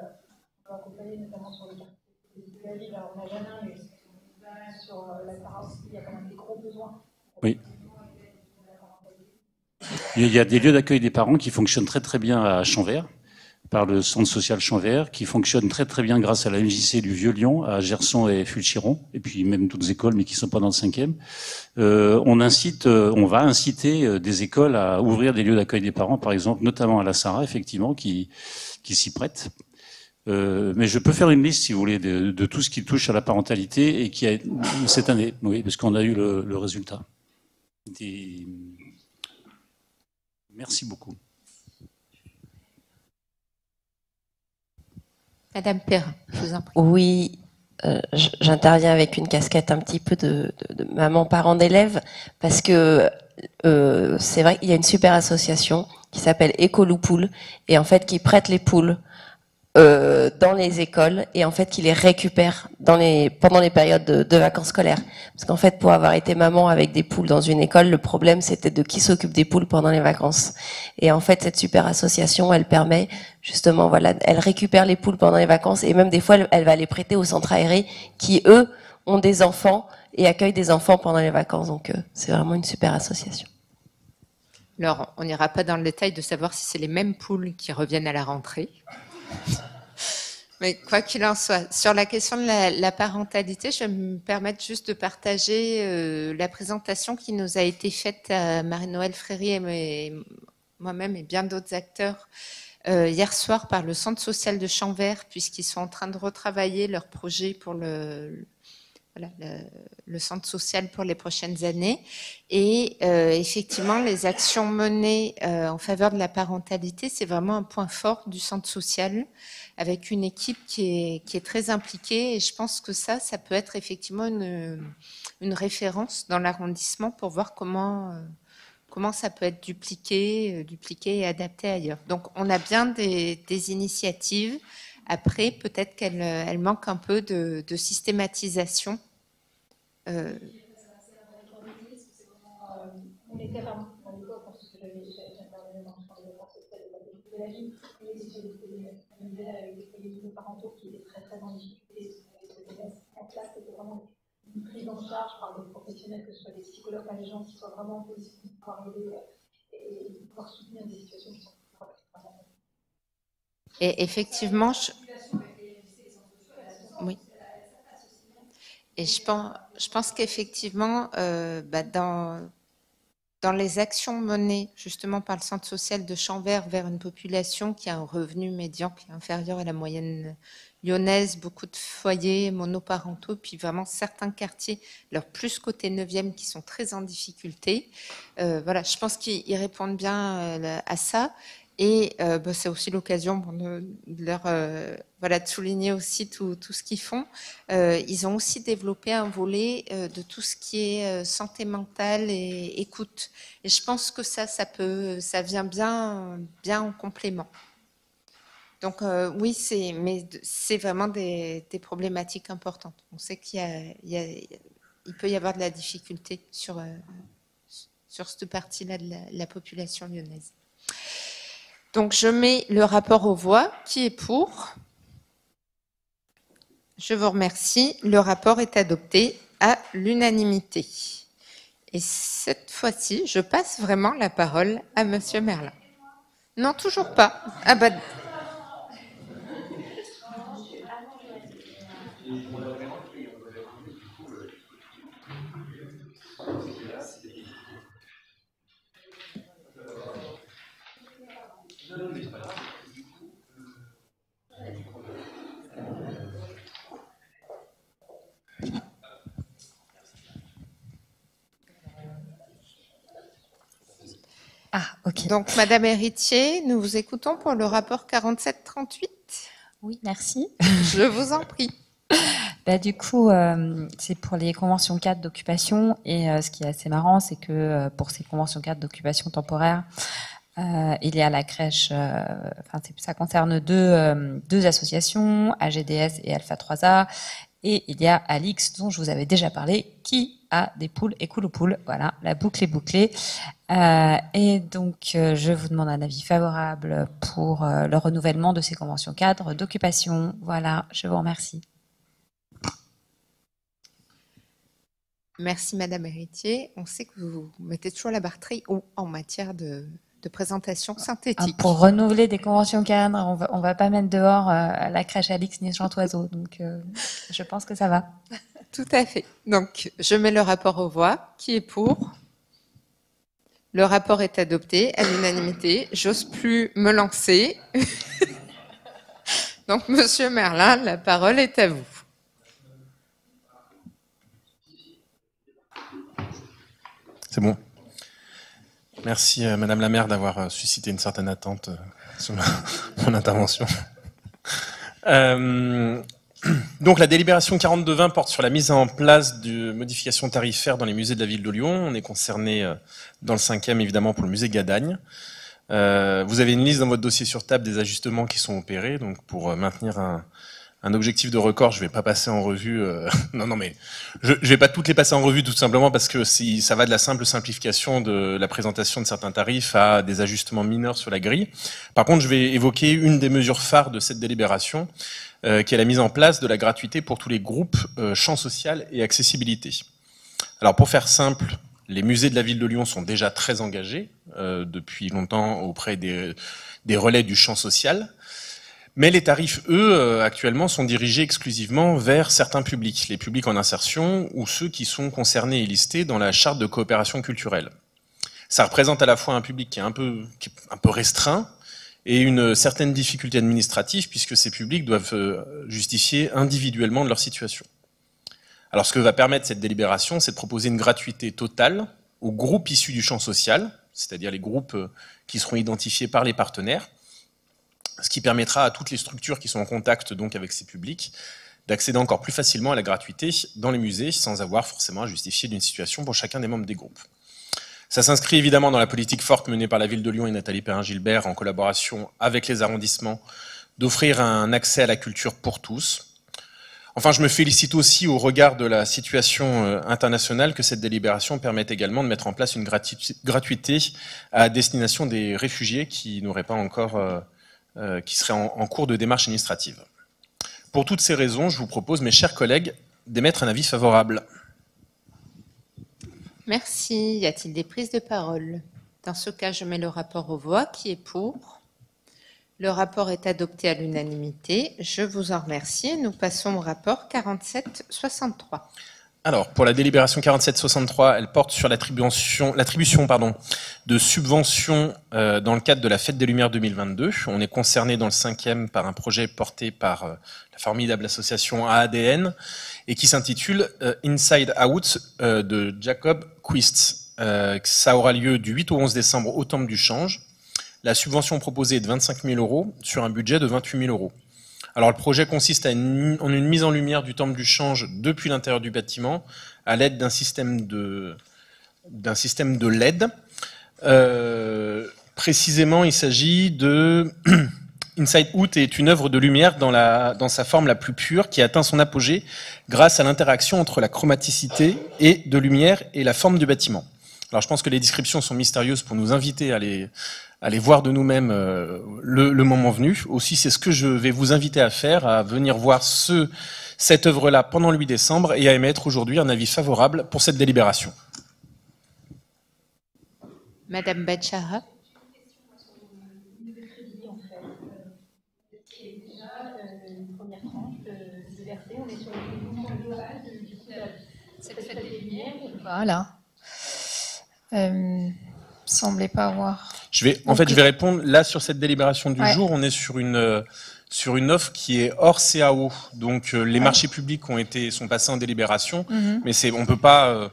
on va accompagner, notamment sur le quartier de la ville. Alors on n'a jamais, mais sur la Sarah aussi, il y a quand même des gros besoins. Oui. Il y a des lieux d'accueil des parents qui fonctionnent très très bien à Champvert, par le centre social Champvert, qui fonctionne très très bien grâce à la MJC du Vieux-Lyon, à Gerson et Fulchiron, et puis même d'autres écoles, mais qui ne sont pas dans le 5e. On va inciter des écoles à ouvrir des lieux d'accueil des parents, par exemple, notamment à la Sarah, effectivement, qui s'y prêtent. Mais je peux faire une liste, si vous voulez, de tout ce qui touche à la parentalité et qui a cette année, oui, parce qu'on a eu le résultat. Merci beaucoup. Madame Perrin, je vous en prie. Oui, j'interviens avec une casquette un petit peu de maman parent d'élève, parce que c'est vrai qu'il y a une super association qui s'appelle Écolo-Poules, et en fait qui prête les poules dans les écoles, et en fait qui les récupère pendant les périodes de vacances scolaires. Parce qu'en fait, pour avoir été maman avec des poules dans une école, le problème c'était de qui s'occupe des poules pendant les vacances. Et en fait, cette super association, elle permet justement, voilà, elle récupère les poules pendant les vacances, et même des fois, elle va les prêter aux centres aérés qui, eux, ont des enfants et accueillent des enfants pendant les vacances. Donc, c'est vraiment une super association. Alors, on n'ira pas dans le détail de savoir si c'est les mêmes poules qui reviennent à la rentrée. Mais quoi qu'il en soit, sur la question de la parentalité, je vais me permettre juste de partager la présentation qui nous a été faite à Marie-Noëlle Fréry et moi-même et bien d'autres acteurs hier soir par le Centre social de Champvert, puisqu'ils sont en train de retravailler leur projet pour le centre social pour les prochaines années. Et effectivement, les actions menées en faveur de la parentalité, c'est vraiment un point fort du centre social, avec une équipe qui est très impliquée. Et je pense que ça peut être effectivement une référence dans l'arrondissement pour voir comment ça peut être dupliqué et adapté ailleurs. Donc, on a bien des initiatives. Après, peut-être qu'elle manque un peu de systématisation. On était vraiment dans l'école, parce que j'intervenais dans le champ de la sociale de la ville, et j'ai avec des foyers parentaux qui étaient très très en difficulté. En place, c'était vraiment une prise en charge par des professionnels, que ce soit des psychologues, des gens qui soient vraiment en position de pouvoir aider et de pouvoir soutenir des situations qui sont vraiment. Et effectivement, oui. Et je pense qu'effectivement, dans les actions menées justement par le centre social de Champvert vers une population qui a un revenu médian qui est inférieur à la moyenne lyonnaise, beaucoup de foyers monoparentaux, puis vraiment certains quartiers, alors plus côté 9e, qui sont très en difficulté. Voilà, je pense qu'ils répondent bien à ça. Et c'est aussi l'occasion de leur de souligner aussi tout ce qu'ils font. Ils ont aussi développé un volet de tout ce qui est santé mentale et écoute. Et je pense que ça vient bien en complément. Donc oui, c'est vraiment des problématiques importantes. On sait qu'il peut y avoir de la difficulté sur cette partie-là de la population lyonnaise. Donc, je mets le rapport aux voix. Qui est pour? Je vous remercie. Le rapport est adopté à l'unanimité. Et cette fois-ci, je passe vraiment la parole à Monsieur Merlin. Non, toujours pas. Ah bah... Ah, ok. Donc, Madame Héritier, nous vous écoutons pour le rapport 4738. Oui, merci. Je vous en prie. Du coup, c'est pour les conventions cadres d'occupation. Et ce qui est assez marrant, c'est que pour ces conventions cadres d'occupation temporaire, Il y a la crèche, ça concerne deux associations, AGDS et Alpha 3A. Et il y a Alix, dont je vous avais déjà parlé, qui a des poules et coule aux poules. Voilà, la boucle est bouclée. Et donc, je vous demande un avis favorable pour le renouvellement de ces conventions cadres d'occupation. Voilà, je vous remercie. Merci Madame Héritier. On sait que vous mettez toujours la barre très haut en matière de présentation synthétique. Pour renouveler des conventions cadres, on va pas mettre dehors la crèche Alix ni Chantoiseau. Donc, je pense que ça va. Tout à fait. Donc, je mets le rapport aux voix. Qui est pour? Le rapport est adopté à l'unanimité. J'ose plus me lancer. Donc, Monsieur Merlin, la parole est à vous. C'est bon. Merci Madame la maire d'avoir suscité une certaine attente sur mon intervention. Donc la délibération 42-20 porte sur la mise en place de modifications tarifaires dans les musées de la ville de Lyon. On est concerné dans le 5e évidemment pour le musée Gadagne. Vous avez une liste dans votre dossier sur table des ajustements qui sont opérés. Donc pour maintenir un objectif de record, je vais pas passer en revue. Non, mais je vais pas toutes les passer en revue tout simplement parce que si ça va de la simple simplification de la présentation de certains tarifs à des ajustements mineurs sur la grille. Par contre, je vais évoquer une des mesures phares de cette délibération, qui est la mise en place de la gratuité pour tous les groupes champ social et accessibilité. Alors pour faire simple, les musées de la ville de Lyon sont déjà très engagés depuis longtemps auprès des relais du champ social. Mais les tarifs, eux, actuellement, sont dirigés exclusivement vers certains publics, les publics en insertion ou ceux qui sont concernés et listés dans la charte de coopération culturelle. Ça représente à la fois un public qui est un peu restreint et une certaine difficulté administrative puisque ces publics doivent justifier individuellement de leur situation. Alors ce que va permettre cette délibération, c'est de proposer une gratuité totale aux groupes issus du champ social, c'est-à-dire les groupes qui seront identifiés par les partenaires, ce qui permettra à toutes les structures qui sont en contact donc avec ces publics d'accéder encore plus facilement à la gratuité dans les musées sans avoir forcément à justifier d'une situation pour chacun des membres des groupes. Ça s'inscrit évidemment dans la politique forte menée par la ville de Lyon et Nathalie Perrin-Gilbert en collaboration avec les arrondissements d'offrir un accès à la culture pour tous. Enfin, je me félicite aussi au regard de la situation internationale que cette délibération permette également de mettre en place une gratuité à destination des réfugiés qui n'auraient pas encore qui serait en cours de démarche administrative. Pour toutes ces raisons, je vous propose, mes chers collègues, d'émettre un avis favorable. Merci. Y a-t-il des prises de parole? Dans ce cas, je mets le rapport aux voix. Qui est pour? Le rapport est adopté à l'unanimité. Je vous en remercie. Nous passons au rapport 47-63. Alors, pour la délibération 47-63, elle porte sur l'attribution de subventions dans le cadre de la Fête des Lumières 2022. On est concerné dans le 5e par un projet porté par la formidable association AADN et qui s'intitule Inside Out de Jacob Quist. Ça aura lieu du 8 au 11 décembre au Temple du Change. La subvention proposée est de 25 000 € sur un budget de 28 000 €. Alors le projet consiste en une mise en lumière du Temple du Change depuis l'intérieur du bâtiment à l'aide d'un système de LED. Précisément, il s'agit de Inside Out est une œuvre de lumière dans sa forme la plus pure qui atteint son apogée grâce à l'interaction entre la chromaticité et de lumière et la forme du bâtiment. Alors je pense que les descriptions sont mystérieuses pour nous inviter à les voir de nous-mêmes le moment venu. Aussi, c'est ce que je vais vous inviter à faire, à venir voir cette œuvre-là pendant le 8 décembre et à émettre aujourd'hui un avis favorable pour cette délibération. Madame Bachara. Voilà. Semblait pas avoir. Je vais répondre là sur cette délibération du jour. On est sur une offre qui est hors CAO. Donc les marchés publics sont passés en délibération, mais on peut pas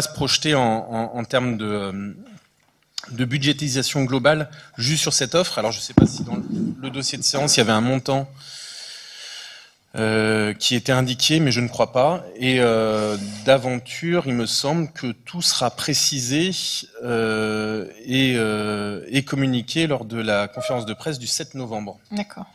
se projeter en termes de budgétisation globale juste sur cette offre. Alors je sais pas si dans le dossier de séance il y avait un montant. qui était indiqué, mais je ne crois pas. Et d'aventure, il me semble que tout sera précisé et communiqué lors de la conférence de presse du 7 novembre. D'accord.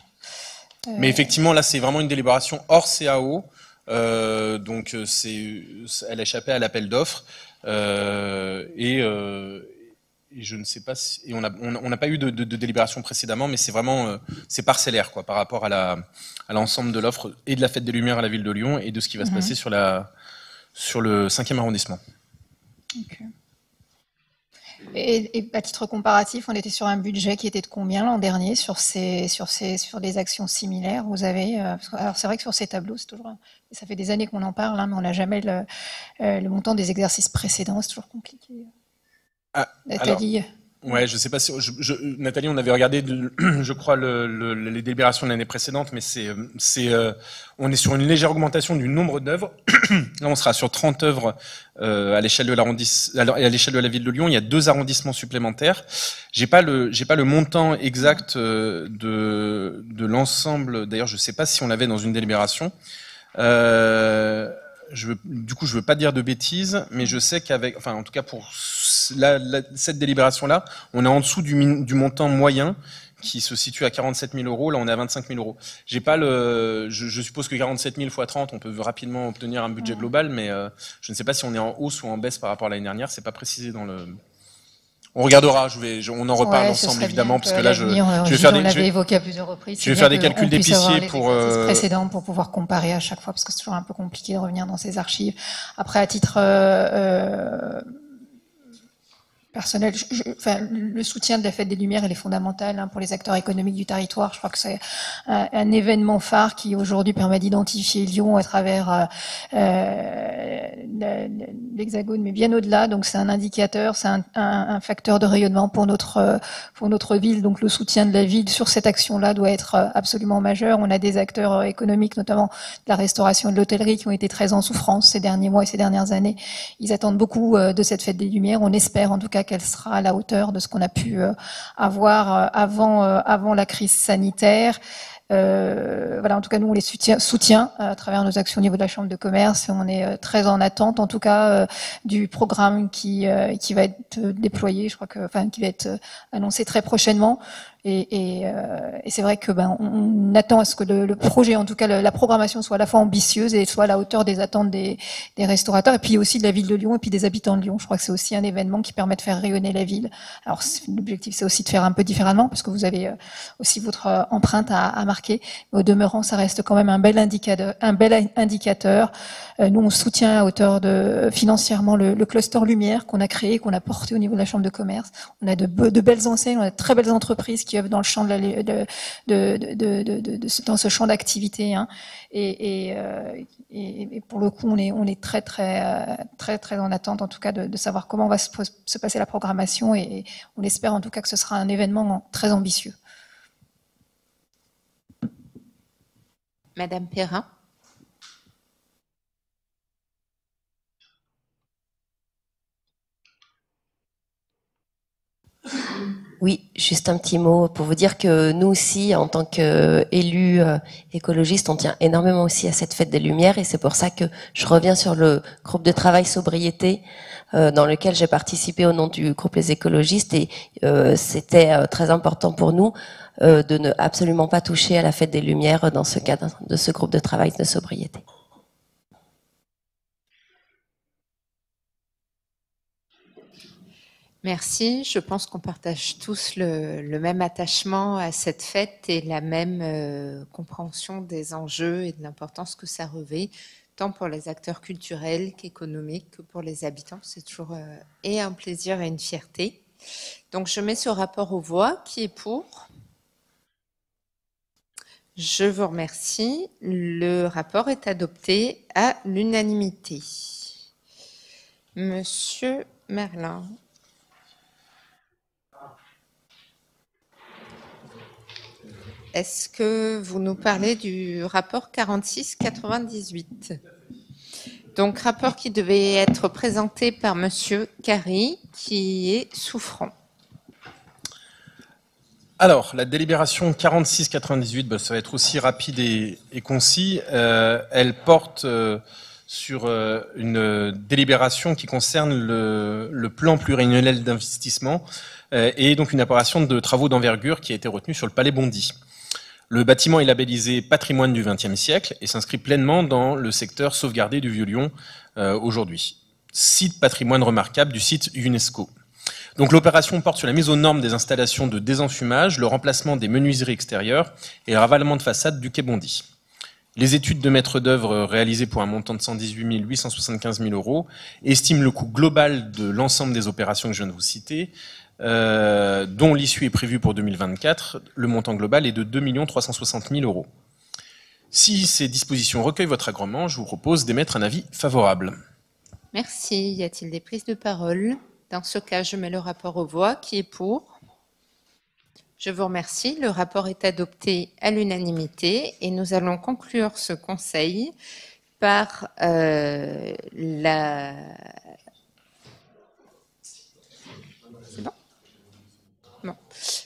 Mais effectivement, là, c'est vraiment une délibération hors CAO. Donc, elle a échappé à l'appel d'offres. Et je ne sais pas si, et on n'a pas eu de délibération précédemment, mais c'est vraiment c'est parcellaire quoi, par rapport à l'ensemble de l'offre et de la Fête des Lumières à la ville de Lyon et de ce qui va se passer sur le 5e arrondissement. Okay. Et à titre comparatif, on était sur un budget qui était de combien l'an dernier sur des actions similaires? Vous avez, alors c'est vrai que sur ces tableaux, c'est toujours, ça fait des années qu'on en parle, hein, mais on n'a jamais le montant des exercices précédents, c'est toujours compliqué. Nathalie. Ouais, je sais pas si Nathalie, on avait regardé, je crois, les délibérations de l'année précédente, mais on est sur une légère augmentation du nombre d'œuvres. Là, on sera sur 30 œuvres à l'échelle de à l'échelle de la ville de Lyon. Il y a 2 arrondissements supplémentaires. J'ai pas le montant exact de l'ensemble. D'ailleurs, je sais pas si on l'avait dans une délibération. Du coup, je veux pas dire de bêtises, mais je sais enfin, en tout cas pour cette délibération-là, on est en dessous du montant moyen qui se situe à 47 000 euros. Là, on est à 25 000 euros. J'ai pas je suppose que 47 000 fois 30, on peut rapidement obtenir un budget global, mais je ne sais pas si on est en hausse ou en baisse par rapport à l'année dernière. C'est pas précisé dans le. On regardera, on en reparle ensemble évidemment, parce que là, je vais faire des. On l'avait évoqué à plusieurs reprises. Je vais faire des calculs d'épicier pour. Précédents pour pouvoir comparer à chaque fois, parce que c'est toujours un peu compliqué de revenir dans ces archives. Après, à titre personnel, le soutien de la Fête des Lumières, il est fondamental hein, pour les acteurs économiques du territoire. Je crois que c'est un événement phare qui aujourd'hui permet d'identifier Lyon à travers l'Hexagone, mais bien au-delà. Donc c'est un indicateur, c'est un facteur de rayonnement pour notre ville. Donc le soutien de la ville sur cette action-là doit être absolument majeur. On a des acteurs économiques, notamment de la restauration et de l'hôtellerie, qui ont été très en souffrance ces derniers mois et ces dernières années. Ils attendent beaucoup de cette Fête des Lumières. On espère en tout cas qu'elle sera à la hauteur de ce qu'on a pu avoir avant la crise sanitaire. Voilà, en tout cas, nous, on les soutient à travers nos actions au niveau de la Chambre de commerce et on est très en attente, en tout cas, du programme qui va être déployé, qui va être annoncé très prochainement. Et c'est vrai que on attend à ce que le projet, en tout cas la programmation, soit à la fois ambitieuse et soit à la hauteur des attentes des restaurateurs et puis aussi de la ville de Lyon et puis des habitants de Lyon. Je crois que c'est aussi un événement qui permet de faire rayonner la ville. Alors l'objectif, c'est aussi de faire un peu différemment parce que vous avez aussi votre empreinte à marquer. Mais au demeurant, ça reste quand même un bel indicateur. Nous, on soutient à hauteur financièrement le cluster Lumière qu'on a créé, qu'on a porté au niveau de la Chambre de commerce. On a de belles enseignes, on a de très belles entreprises qui œuvrent dans le champ dans ce champ d'activité, hein. Et pour le coup, on est très en attente, en tout cas, de savoir comment va se passer la programmation et on espère en tout cas que ce sera un événement très ambitieux. Madame Perrin. Oui, juste un petit mot pour vous dire que nous aussi, en tant qu'élus écologistes, on tient énormément aussi à cette Fête des Lumières et c'est pour ça que je reviens sur le groupe de travail sobriété dans lequel j'ai participé au nom du groupe Les Écologistes et c'était très important pour nous de ne absolument pas toucher à la Fête des Lumières dans ce cadre de ce groupe de travail de sobriété. Merci. Je pense qu'on partage tous le même attachement à cette fête et la même compréhension des enjeux et de l'importance que ça revêt, tant pour les acteurs culturels qu'économiques que pour les habitants. C'est toujours et un plaisir et une fierté. Donc, je mets ce rapport aux voix. Qui est pour ? Je vous remercie. Le rapport est adopté à l'unanimité. Monsieur Merlin. Est-ce que vous nous parlez du rapport 46-98 ? Donc, rapport qui devait être présenté par Monsieur Carry, qui est souffrant. Alors, la délibération 46-98, ça va être aussi rapide et concis. Elle porte sur une délibération qui concerne le plan pluriannuel d'investissement et donc une opération de travaux d'envergure qui a été retenue sur le Palais Bondy. Le bâtiment est labellisé patrimoine du XXe siècle et s'inscrit pleinement dans le secteur sauvegardé du Vieux-Lyon aujourd'hui. Site patrimoine remarquable du site UNESCO. Donc l'opération porte sur la mise aux normes des installations de désenfumage, le remplacement des menuiseries extérieures et le ravalement de façade du quai Bondy. Les études de maître d'œuvre réalisées pour un montant de 118 875 000 € estiment le coût global de l'ensemble des opérations que je viens de vous citer, dont l'issue est prévue pour 2024. Le montant global est de 2 360 000 €. Si ces dispositions recueillent votre agrément, je vous propose d'émettre un avis favorable. Merci. Y a-t-il des prises de parole? Dans ce cas, je mets le rapport aux voix. Qui est pour? Je vous remercie. Le rapport est adopté à l'unanimité et nous allons conclure ce conseil par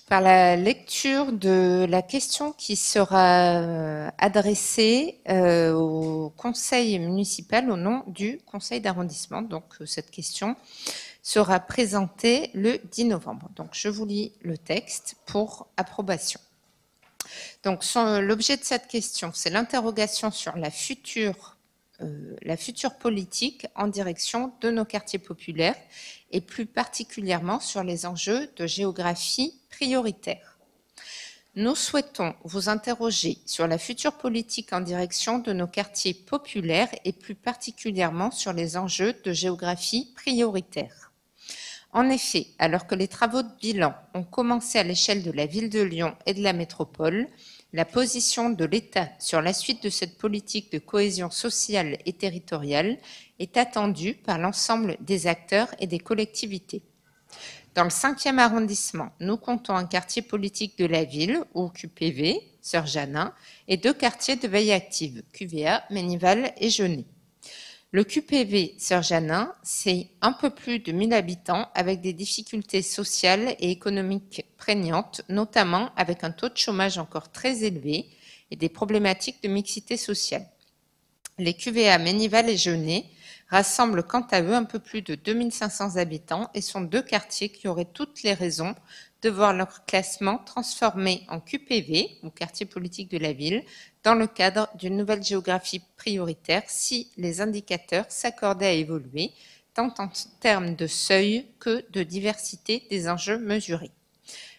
par la lecture de la question qui sera adressée au conseil municipal au nom du conseil d'arrondissement. Donc, cette question sera présentée le 10 novembre. Donc, je vous lis le texte pour approbation. Donc, l'objet de cette question, c'est l'interrogation sur la future politique en direction de nos quartiers populaires et plus particulièrement sur les enjeux de géographie prioritaire. Nous souhaitons vous interroger sur la future politique en direction de nos quartiers populaires et plus particulièrement sur les enjeux de géographie prioritaire. En effet, alors que les travaux de bilan ont commencé à l'échelle de la ville de Lyon et de la métropole, la position de l'État sur la suite de cette politique de cohésion sociale et territoriale est attendue par l'ensemble des acteurs et des collectivités. Dans le 5e arrondissement, nous comptons un quartier politique de la ville, ou QPV, Sœur Janin, et 2 quartiers de veille active, QVA, Ménival et Genêt. Le QPV Sœur Janin, c'est un peu plus de 1000 habitants avec des difficultés sociales et économiques prégnantes, notamment avec un taux de chômage encore très élevé et des problématiques de mixité sociale. Les QVA Ménival et Genêt rassemblent quant à eux un peu plus de 2500 habitants et sont 2 quartiers qui auraient toutes les raisons de voir leur classement transformé en QPV, ou quartier politique de la ville, dans le cadre d'une nouvelle géographie prioritaire si les indicateurs s'accordaient à évoluer, tant en termes de seuil que de diversité des enjeux mesurés.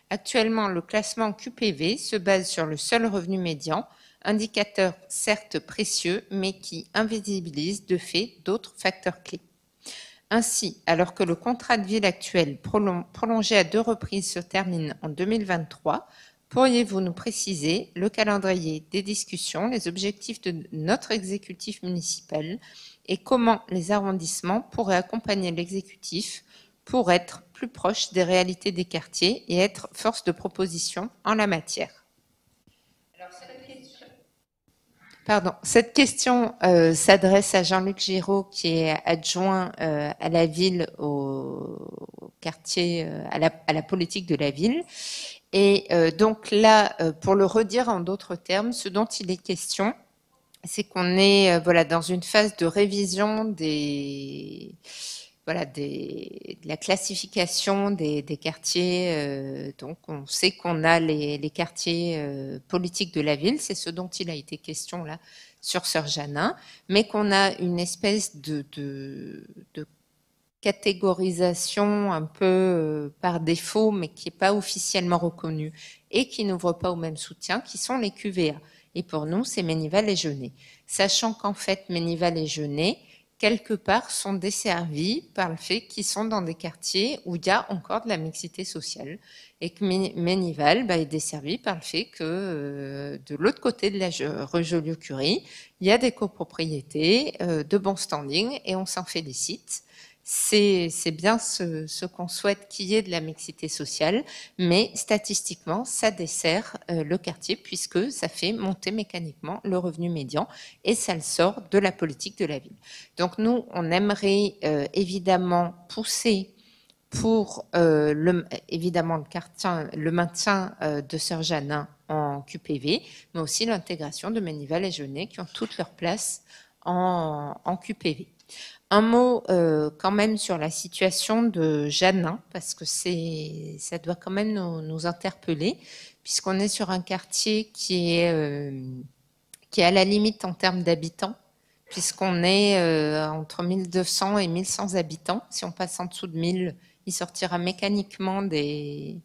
Actuellement, le classement en QPV se base sur le seul revenu médian, indicateur certes précieux, mais qui invisibilise de fait d'autres facteurs clés. Ainsi, alors que le contrat de ville actuel prolongé à 2 reprises se termine en 2023, pourriez-vous nous préciser le calendrier des discussions, les objectifs de notre exécutif municipal et comment les arrondissements pourraient accompagner l'exécutif pour être plus proche des réalités des quartiers et être force de proposition en la matière? Cette question s'adresse à Jean-Luc Giraud, qui est adjoint à la ville, au quartier, à la politique de la ville. Et donc là, pour le redire en d'autres termes, ce dont il est question, c'est qu'on est dans une phase de révision de la classification des quartiers. Donc, on sait qu'on a les quartiers politiques de la ville, c'est ce dont il a été question là sur Sœur Janin, mais qu'on a une espèce de catégorisation un peu par défaut, mais qui n'est pas officiellement reconnue et qui n'ouvre pas au même soutien, qui sont les QVA. Et pour nous, c'est Ménival et Genêt. Sachant qu'en fait, Ménival et Genêt, quelque part, sont desservis par le fait qu'ils sont dans des quartiers où il y a encore de la mixité sociale. Et que Ménival est desservi par le fait que de l'autre côté de la rue Joliot-Curie, il y a des copropriétés de bon standing et on s'en félicite. C'est bien ce qu'on souhaite qu'il y ait de la mixité sociale, mais statistiquement, ça dessert le quartier puisque ça fait monter mécaniquement le revenu médian et ça le sort de la politique de la ville. Donc nous, on aimerait évidemment pousser pour évidemment le maintien de Sœur Janin en QPV, mais aussi l'intégration de Ménival et Genêt qui ont toute leur place en QPV. Un mot quand même sur la situation de Janin, parce que ça doit quand même nous interpeller, puisqu'on est sur un quartier qui est à la limite en termes d'habitants, puisqu'on est entre 1200 et 1100 habitants. Si on passe en dessous de 1000, il sortira mécaniquement de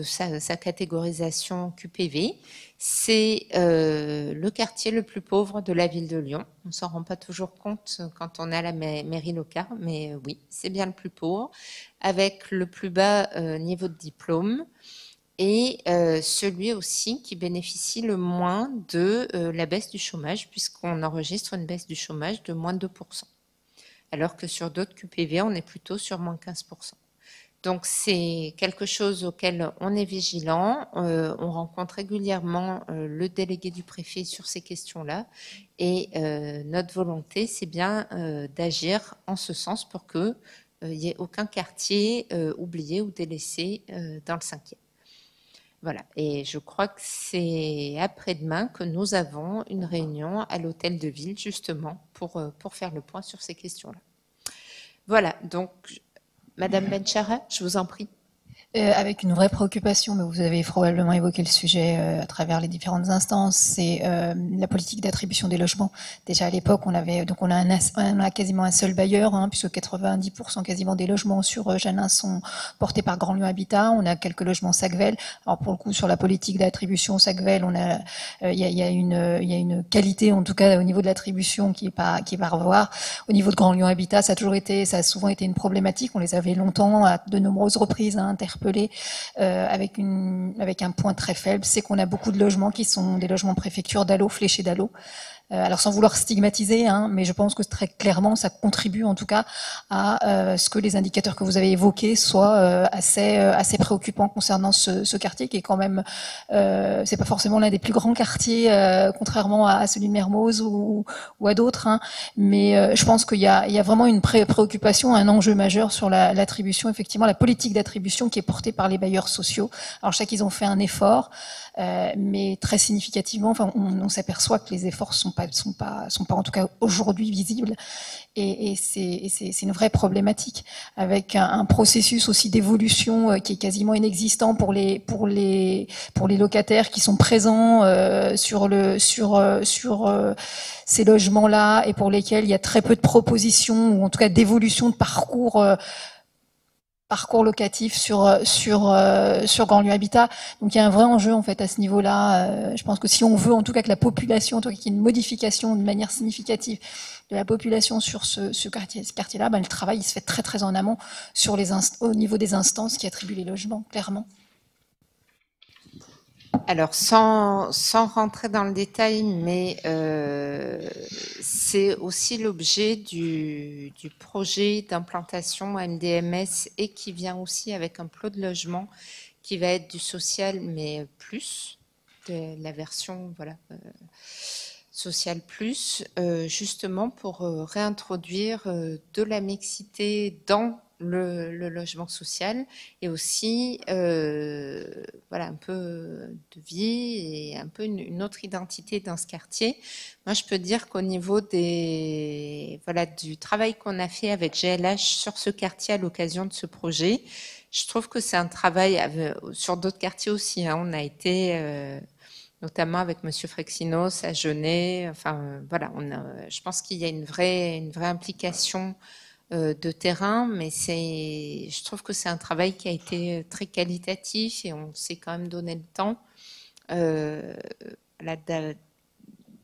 sa catégorisation QPV. C'est le quartier le plus pauvre de la ville de Lyon. On ne s'en rend pas toujours compte quand on est à la mairie locale, mais oui, c'est bien le plus pauvre, avec le plus bas niveau de diplôme, et celui aussi qui bénéficie le moins de la baisse du chômage, puisqu'on enregistre une baisse du chômage de moins de 2%, alors que sur d'autres QPV, on est plutôt sur moins 15%. Donc c'est quelque chose auquel on est vigilant, on rencontre régulièrement le délégué du préfet sur ces questions-là, et notre volonté, c'est bien d'agir en ce sens pour qu'il n'y ait aucun quartier oublié ou délaissé dans le 5e. Voilà, et je crois que c'est après-demain que nous avons une réunion à l'hôtel de ville, justement, pour faire le point sur ces questions-là. Voilà, donc, Madame Benchara, je vous en prie. Avec une vraie préoccupation, mais vous avez probablement évoqué le sujet à travers les différentes instances, c'est la politique d'attribution des logements. Déjà à l'époque, on a quasiment un seul bailleur, puisque 90% quasiment des logements sur Janin sont portés par Grand Lyon Habitat. On a quelques logements Sacvel. Alors pour le coup, sur la politique d'attribution Sacvel, il y a une qualité, en tout cas au niveau de l'attribution, qui est pas à revoir. Au niveau de Grand Lyon Habitat, ça a souvent été une problématique. On les avait longtemps, à de nombreuses reprises, interpellés, avec un point très faible, c'est qu'on a beaucoup de logements qui sont des logements préfecture d'Allo, fléchés d'Allo. Alors sans vouloir stigmatiser, mais je pense que très clairement ça contribue en tout cas à ce que les indicateurs que vous avez évoqués soient assez préoccupants concernant ce quartier qui est quand même c'est pas forcément l'un des plus grands quartiers contrairement à celui de Mermoz ou à d'autres, mais je pense qu'il y a vraiment une préoccupation, un enjeu majeur sur l'attribution, effectivement la politique d'attribution qui est portée par les bailleurs sociaux. Alors je sais qu'ils ont fait un effort, mais très significativement, enfin on s'aperçoit que les efforts sont pas en tout cas aujourd'hui visibles, et c'est une vraie problématique, avec un processus aussi d'évolution qui est quasiment inexistant pour les locataires qui sont présents sur ces logements-là, et pour lesquels il y a très peu de propositions, ou en tout cas d'évolution de parcours locatif sur Grand Lyon Habitat. Donc il y a un vrai enjeu en fait à ce niveau-là. Je pense que si on veut en tout cas que la population, en tout cas qu'il y ait une modification de manière significative de la population sur ce quartier-là, le travail il se fait très très en amont au niveau des instances qui attribuent les logements, clairement. Alors, sans rentrer dans le détail, mais c'est aussi l'objet du projet d'implantation MDMS, et qui vient aussi avec un plot de logement qui va être du social, mais plus, de la version social plus, justement pour réintroduire de la mixité dans le logement social, et aussi un peu de vie et un peu une autre identité dans ce quartier. Moi, je peux dire qu'au niveau du travail qu'on a fait avec GLH sur ce quartier à l'occasion de ce projet, je trouve que c'est un travail sur d'autres quartiers aussi. On a été notamment avec Monsieur Frexinos à Genêt. Je pense qu'il y a une vraie implication de terrain, mais je trouve que c'est un travail qui a été très qualitatif, et on s'est quand même donné le temps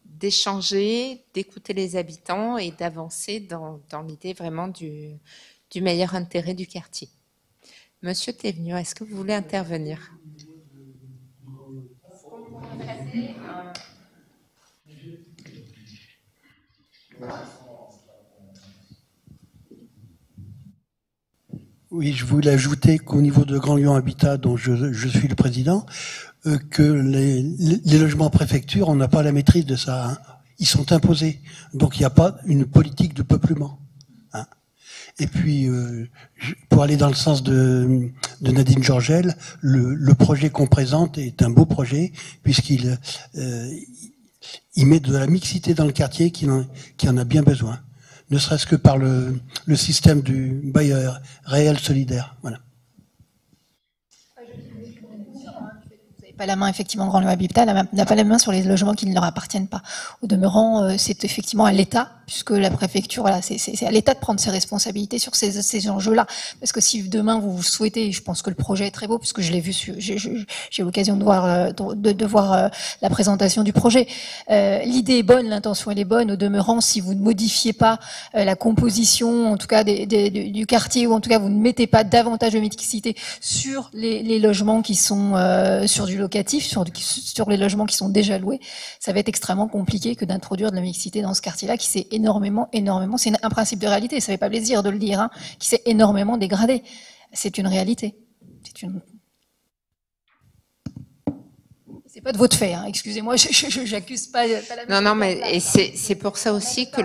d'échanger, d'écouter les habitants et d'avancer dans l'idée vraiment du meilleur intérêt du quartier. Monsieur Thévenot, est-ce que vous voulez intervenir ? Oui, je voulais ajouter qu'au niveau de Grand Lyon Habitat, dont je suis le président, que les logements préfecture, on n'a pas la maîtrise de ça. Ils sont imposés. Donc il n'y a pas une politique de peuplement. Et puis, pour aller dans le sens de Nadine Georgel, le projet qu'on présente est un beau projet, puisqu'il il met de la mixité dans le quartier qui en a bien besoin. Ne serait-ce que par le système du bailleur réel solidaire. Voilà. Pas la main, effectivement, Grand Lyon Habitat n'a pas la main sur les logements qui ne leur appartiennent pas. Au demeurant, c'est effectivement à l'État, puisque la préfecture, voilà, c'est à l'État de prendre ses responsabilités sur ces enjeux-là. Parce que si demain vous souhaitez, je pense que le projet est très beau, puisque je l'ai vu, j'ai l'occasion de voir la présentation du projet. L'idée est bonne, l'intention elle est bonne. Au demeurant, si vous ne modifiez pas la composition, en tout cas du quartier, ou en tout cas vous ne mettez pas davantage de mixité sur les logements qui sont sur du locatif, sur les logements qui sont déjà loués, ça va être extrêmement compliqué que d'introduire de la mixité dans ce quartier-là qui s'est énormément, c'est un principe de réalité, ça fait pas plaisir de le dire, hein, qui s'est énormément dégradé. C'est une réalité. C'est pas de votre fait, hein. Excusez-moi, j'accuse pas la... Non, mais et c'est pour ça aussi que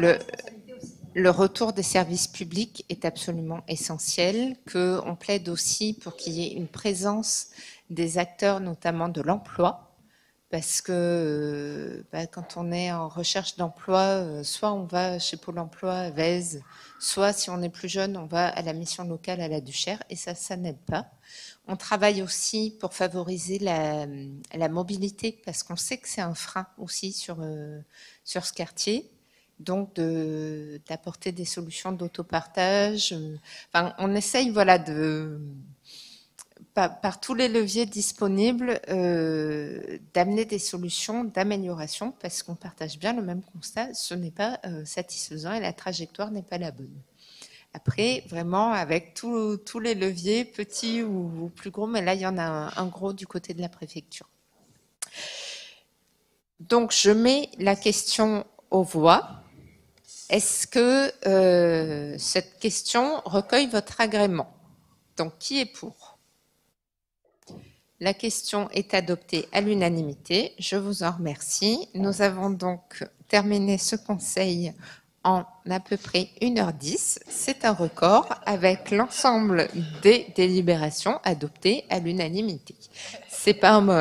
le retour des services publics est absolument essentiel, qu'on plaide aussi pour qu'il y ait une présence des acteurs, notamment de l'emploi, parce que quand on est en recherche d'emploi, soit on va chez Pôle emploi à Vèze, soit si on est plus jeune, on va à la mission locale à la Duchère, et ça n'aide pas. On travaille aussi pour favoriser la mobilité, parce qu'on sait que c'est un frein aussi sur ce quartier. Donc d'apporter des solutions d'autopartage. Enfin, on essaye, voilà, par tous les leviers disponibles, d'amener des solutions d'amélioration, parce qu'on partage bien le même constat, ce n'est pas satisfaisant et la trajectoire n'est pas la bonne. Après, vraiment, avec tous les leviers, petits ou plus gros, mais là, il y en a un gros du côté de la préfecture. Donc, je mets la question aux voix. Est-ce que cette question recueille votre agrément? Donc, qui est pour? La question est adoptée à l'unanimité. Je vous en remercie. Nous avons donc terminé ce conseil en à peu près 1h10. C'est un record avec l'ensemble des délibérations adoptées à l'unanimité. C'est pas un mot.